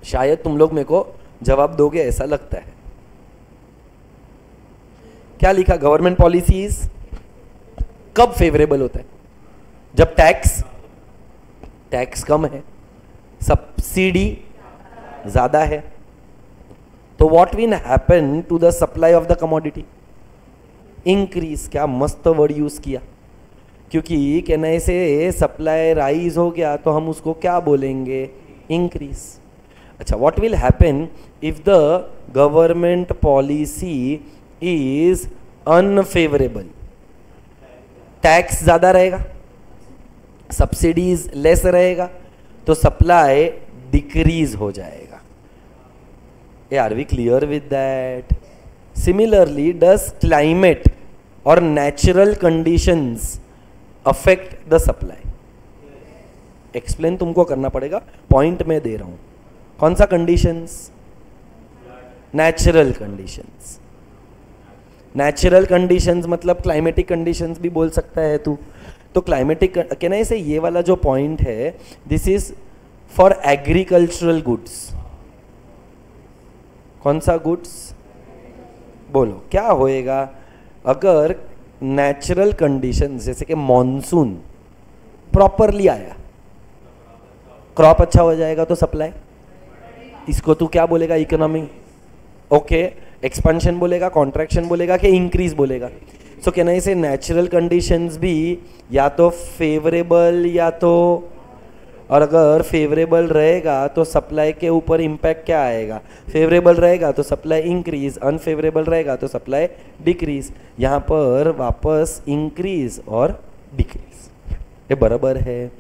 शायद तुम लोग मेरे को जवाब दोगे ऐसा लगता है। क्या लिखा? गवर्नमेंट पॉलिसीज कब फेवरेबल होता है? जब टैक्स कम है, सब्सिडी ज्यादा है, तो what will happen to the supply of the commodity? Increase. क्या मस्त वर्ड यूज किया, क्योंकि कहने से सप्लाई राइज हो गया तो हम उसको क्या बोलेंगे? इंक्रीज। अच्छा, what will happen if the government policy is unfavourable? Tax ज्यादा रहेगा, सब्सिडीज लेस रहेगा, तो सप्लाई डिक्रीज हो जाएगा। Are we clear with that? Similarly, does climate और natural conditions affect the supply? Explain तुमको करना पड़ेगा, पॉइंट में दे रहा हूं। कौन सा conditions? Natural conditions. Natural conditions मतलब क्लाइमेटिक कंडीशंस भी बोल सकता है तू। तो क्लाइमेटिक कहना इसे, ये वाला जो पॉइंट है, this is for agricultural goods. कौन सा गुड्स? बोलो क्या होएगा अगर नेचुरल कंडीशन, जैसे कि मॉनसून प्रॉपरली आया, क्रॉप अच्छा हो जाएगा तो सप्लाई, इसको तू क्या बोलेगा? इकोनॉमी। ओके, एक्सपेंशन बोलेगा, कॉन्ट्रैक्शन बोलेगा कि इंक्रीज बोलेगा? सो कहना इसे नेचुरल कंडीशंस भी या तो फेवरेबल या तो, और अगर फेवरेबल रहेगा तो सप्लाई के ऊपर इम्पैक्ट क्या आएगा? फेवरेबल रहेगा तो सप्लाई इंक्रीज, अनफेवरेबल रहेगा तो सप्लाई डिक्रीज। यहाँ पर वापस इंक्रीज और डिक्रीज, ये बराबर है।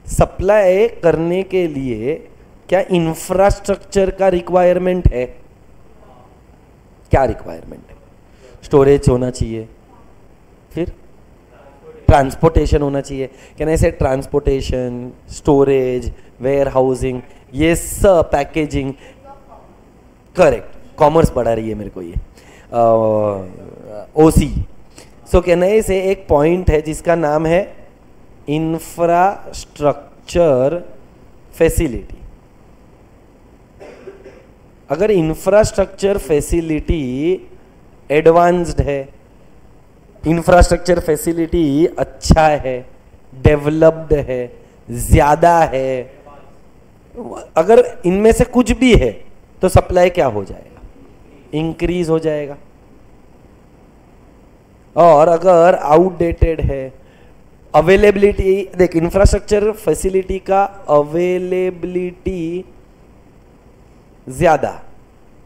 सप्लाई करने के लिए क्या इंफ्रास्ट्रक्चर का रिक्वायरमेंट है? क्या रिक्वायरमेंट है? स्टोरेज होना चाहिए, फिर ट्रांसपोर्टेशन होना चाहिए, कैन आई से ट्रांसपोर्टेशन, स्टोरेज, वेयर हाउसिंग, ये सब, पैकेजिंग, करेक्ट, कॉमर्स पढ़ा रही है मेरे को ये, ओसी। सो कैन आई से एक पॉइंट है जिसका नाम है इंफ्रास्ट्रक्चर फैसिलिटी। अगर इंफ्रास्ट्रक्चर फैसिलिटी एडवांस्ड है, इंफ्रास्ट्रक्चर फैसिलिटी अच्छा है, डेवलप्ड है, ज्यादा है, अगर इनमें से कुछ भी है तो सप्लाई क्या हो जाएगा? इंक्रीज हो जाएगा। और अगर आउटडेटेड है, अवेलेबिलिटी, देख इंफ्रास्ट्रक्चर फैसिलिटी का अवेलेबिलिटी ज्यादा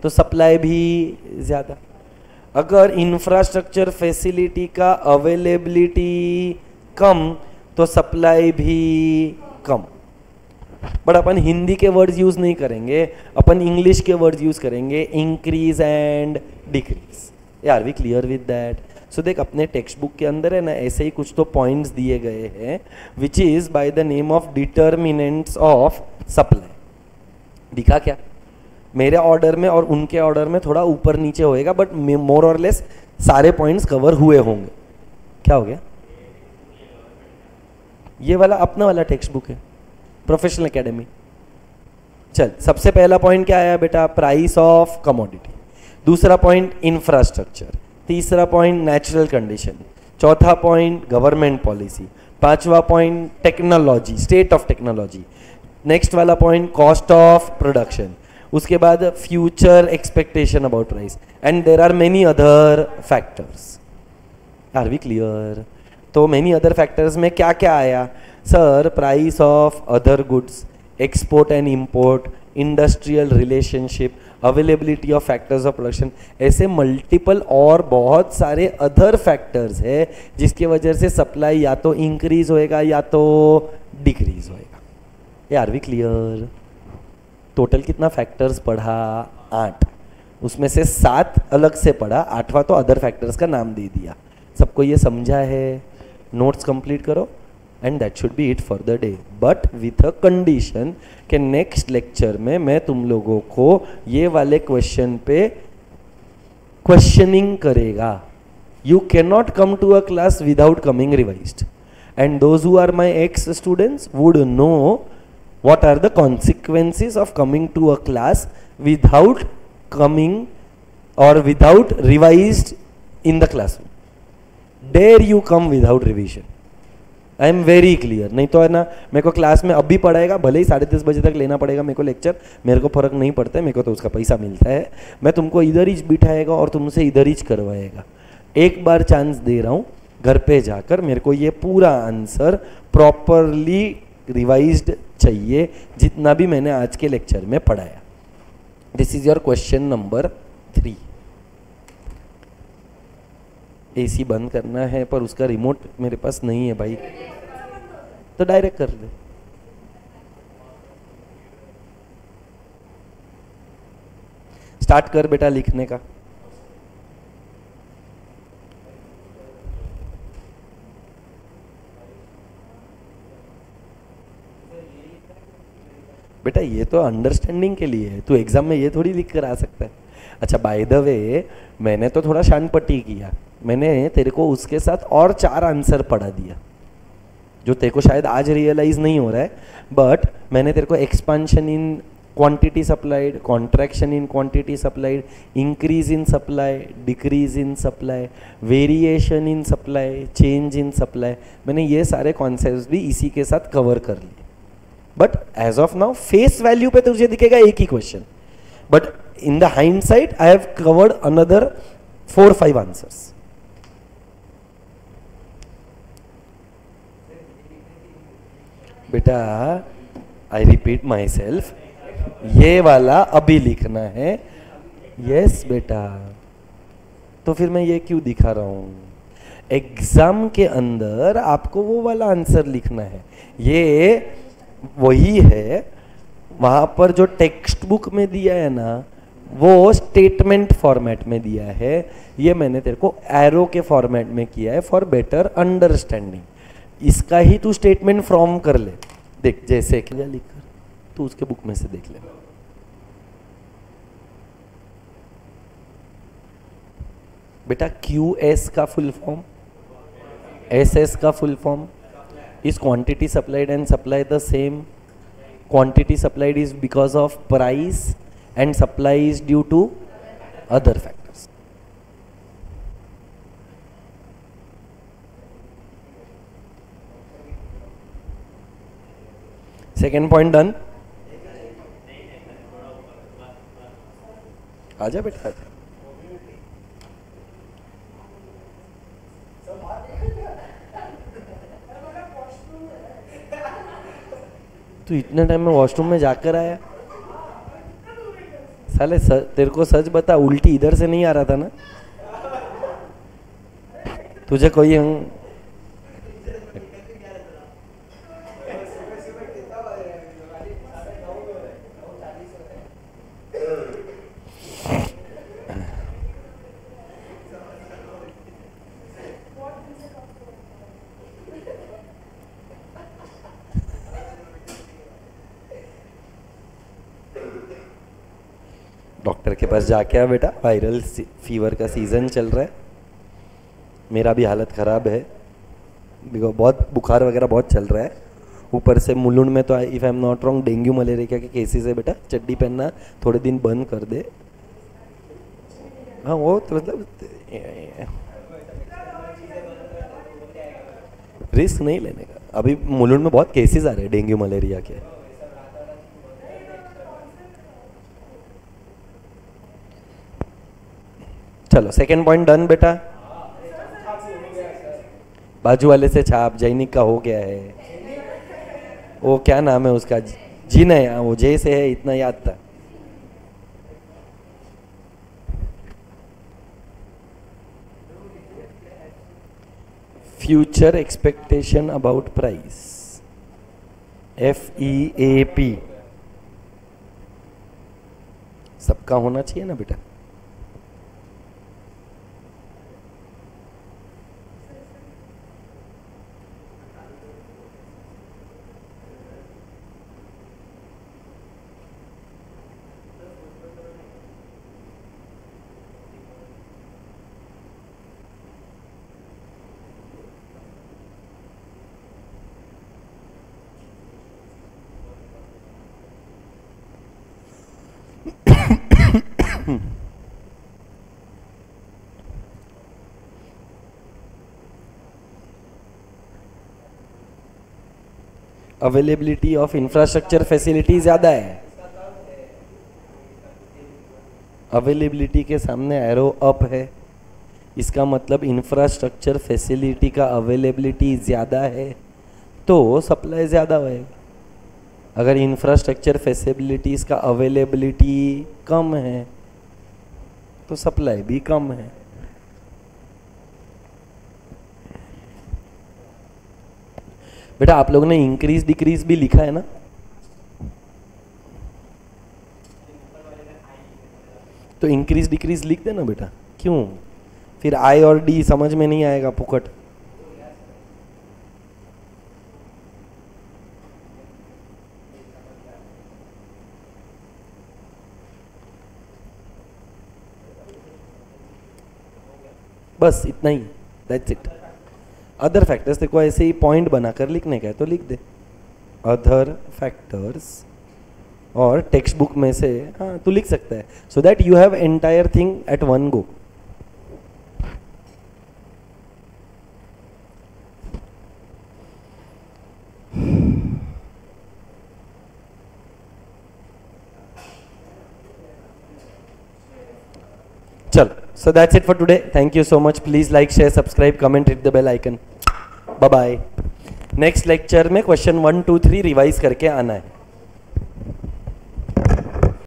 तो सप्लाई भी ज्यादा। अगर इंफ्रास्ट्रक्चर फैसिलिटी का अवेलेबिलिटी कम तो सप्लाई भी कम। बट अपन हिंदी के वर्ड्स यूज नहीं करेंगे, अपन इंग्लिश के वर्ड्स यूज करेंगे, increase and decrease. Are we clear with that? So देख अपने टेक्स्ट बुक के अंदर है ना ऐसे ही कुछ तो पॉइंट्स दिए गए हैं विच is by the name of determinants of supply. दिखा क्या? मेरे ऑर्डर में और उनके ऑर्डर में थोड़ा ऊपर नीचे होएगा, बट मोर और लेस सारे पॉइंट्स कवर हुए होंगे। क्या हो गया? ये वाला अपना वाला टेक्स्ट बुक है, प्रोफेशनल एकेडमी। चल, सबसे पहला पॉइंट क्या आया बेटा? Price of commodity. दूसरा पॉइंट इंफ्रास्ट्रक्चर। तीसरा पॉइंट नेचुरल कंडीशन। चौथा पॉइंट गवर्नमेंट पॉलिसी। पांचवा point technology, state of technology. Next वाला पॉइंट कॉस्ट ऑफ प्रोडक्शन। उसके बाद future expectation about price, and there are many other factors. Are we clear? तो many other factors में क्या क्या आया sir? Price of other goods, export and import, industrial relationship, availability of factors of production, ऐसे multiple और बहुत सारे other factors है जिसकी वजह से सप्लाई या तो इंक्रीज होएगा या तो डिक्रीज होएगा। Are we clear? टोटल कितना फैक्टर्स पढ़ा? 8। उसमें से 7 अलग से पढ़ा, 8वां तो अदर फैक्टर्स का नाम दे दिया। सबको ये समझा है? नोट्स कंप्लीट करो and that should be it for the day, but with a condition कि नेक्स्ट लेक्चर में मैं तुम लोगों को ये वाले क्वेश्चन पे क्वेश्चनिंग करेगा। You can not come to a class without coming revised, and those who are my ex students would know what are the consequences of coming to a class without coming or without revised in the classroom. Dare you come without revision? I am very clear. नहीं तो है ना, मेरे को class में अभी पढ़ाएगा, भले ही 10:30 बजे तक लेना पड़ेगा मेरे को लेक्चर, मेरे को फर्क नहीं पड़ता है, मेरे को तो उसका पैसा मिलता है। मैं तुमको इधर ही बिठाएगा और तुमसे इधर ही करवाएगा। एक बार चांस दे रहा हूँ, घर पे जाकर मेरे को ये पूरा आंसर प्रॉपरली रिवाइज्ड चाहिए जितना भी मैंने आज के लेक्चर में पढ़ाया। This is your question number 3। AC बंद करना है पर उसका रिमोट मेरे पास नहीं है भाई, तो डायरेक्ट कर दे। स्टार्ट कर बेटा लिखने का। बेटा ये तो अंडरस्टैंडिंग के लिए है, तू एग्जाम में ये थोड़ी लिख कर आ सकता है। अच्छा बाय द वे, मैंने तो थोड़ा शानपट्टी किया, मैंने तेरे को उसके साथ और 4 आंसर पढ़ा दिया जो तेरे को शायद आज रियलाइज नहीं हो रहा है, बट मैंने तेरे को expansion in quantity supplied, contraction in quantity supplied, increase in supply, decrease in supply, variation in supply, change in supply, मैंने ये सारे कॉन्सेप्ट्स भी इसी के साथ कवर कर लिए। But as of now face value पे तुझे दिखेगा एक ही question, but in the hindsight I have covered another 4-5 answers. बेटा आई रिपीट माई सेल्फ, ये वाला अभी लिखना है। यस बेटा, तो फिर मैं ये क्यों दिखा रहा हूं? एग्जाम के अंदर आपको वो वाला आंसर लिखना है, ये वही है। वहां पर जो टेक्स्ट बुक में दिया है ना वो स्टेटमेंट फॉर्मेट में दिया है, ये मैंने तेरे को एरो के फॉर्मेट में किया है फॉर बेटर अंडरस्टैंडिंग। इसका ही तू स्टेटमेंट फ्रॉम कर ले। देख जैसे क्या लिख कर तू उसके बुक में से देख ले। बेटा QS का फुल फॉर्म, SS का full form is quantity supplied and supply the same. Quantity supplied is because of price and supply is due to other factors. Second point done. आजा बेटा आजा। तू इतने टाइम में वॉशरूम में जाकर आया? साले तेरे को सच बता, उल्टी इधर से नहीं आ रहा था ना? तुझे कोई डॉक्टर के पास जाके आ बेटा, वायरल फीवर का सीज़न चल रहा है। मेरा भी हालत ख़राब है, बहुत बुखार वगैरह बहुत चल रहा है। ऊपर से मुलुंड में तो if I am not wrong dengue malaria के केसेस है बेटा। चड्डी पहनना थोड़े दिन बंद कर दे। हाँ वो तो मतलब रिस्क नहीं लेने का। अभी मुलुंड में बहुत केसेस आ रहे हैं डेंगू मलेरिया के। चलो सेकंड पॉइंट डन बेटा। बाजू वाले से छाप जैनिक का हो गया है। वो क्या नाम है उसका, जिन है, वो जे से है, इतना याद था। Future expectation about price, FEAP सबका होना चाहिए ना बेटा। अवेलेबिलिटी ऑफ इंफ्रास्ट्रक्चर फैसिलिटी ज्यादा है। अवेलेबिलिटी के सामने एरो अप है, इसका मतलब इंफ्रास्ट्रक्चर फैसिलिटी का अवेलेबिलिटी ज़्यादा है तो सप्लाई ज़्यादा होएगा। अगर इंफ्रास्ट्रक्चर फैसिलिटीज़ का अवेलेबिलिटी कम है तो सप्लाई भी कम है। बेटा आप लोगों ने इंक्रीज डिक्रीज भी लिखा है ना? तो इंक्रीज डिक्रीज लिख देना बेटा। क्यों? फिर आई और डी समझ में नहीं आएगा फुकट। बस इतना ही, दैट्स इट। अदर फैक्टर्स देखो ऐसे ही पॉइंट बनाकर लिखने का है तो लिख दे अदर फैक्टर्स, और टेक्स्ट बुक में से हाँ तू लिख सकता है, so that you have entire thing at one go. चल, so that's it for today. Thank you so much. Please like, share, subscribe, comment, hit the bell icon. Bye bye. Next lecture में question 1, 2, 3 revise करके आना है।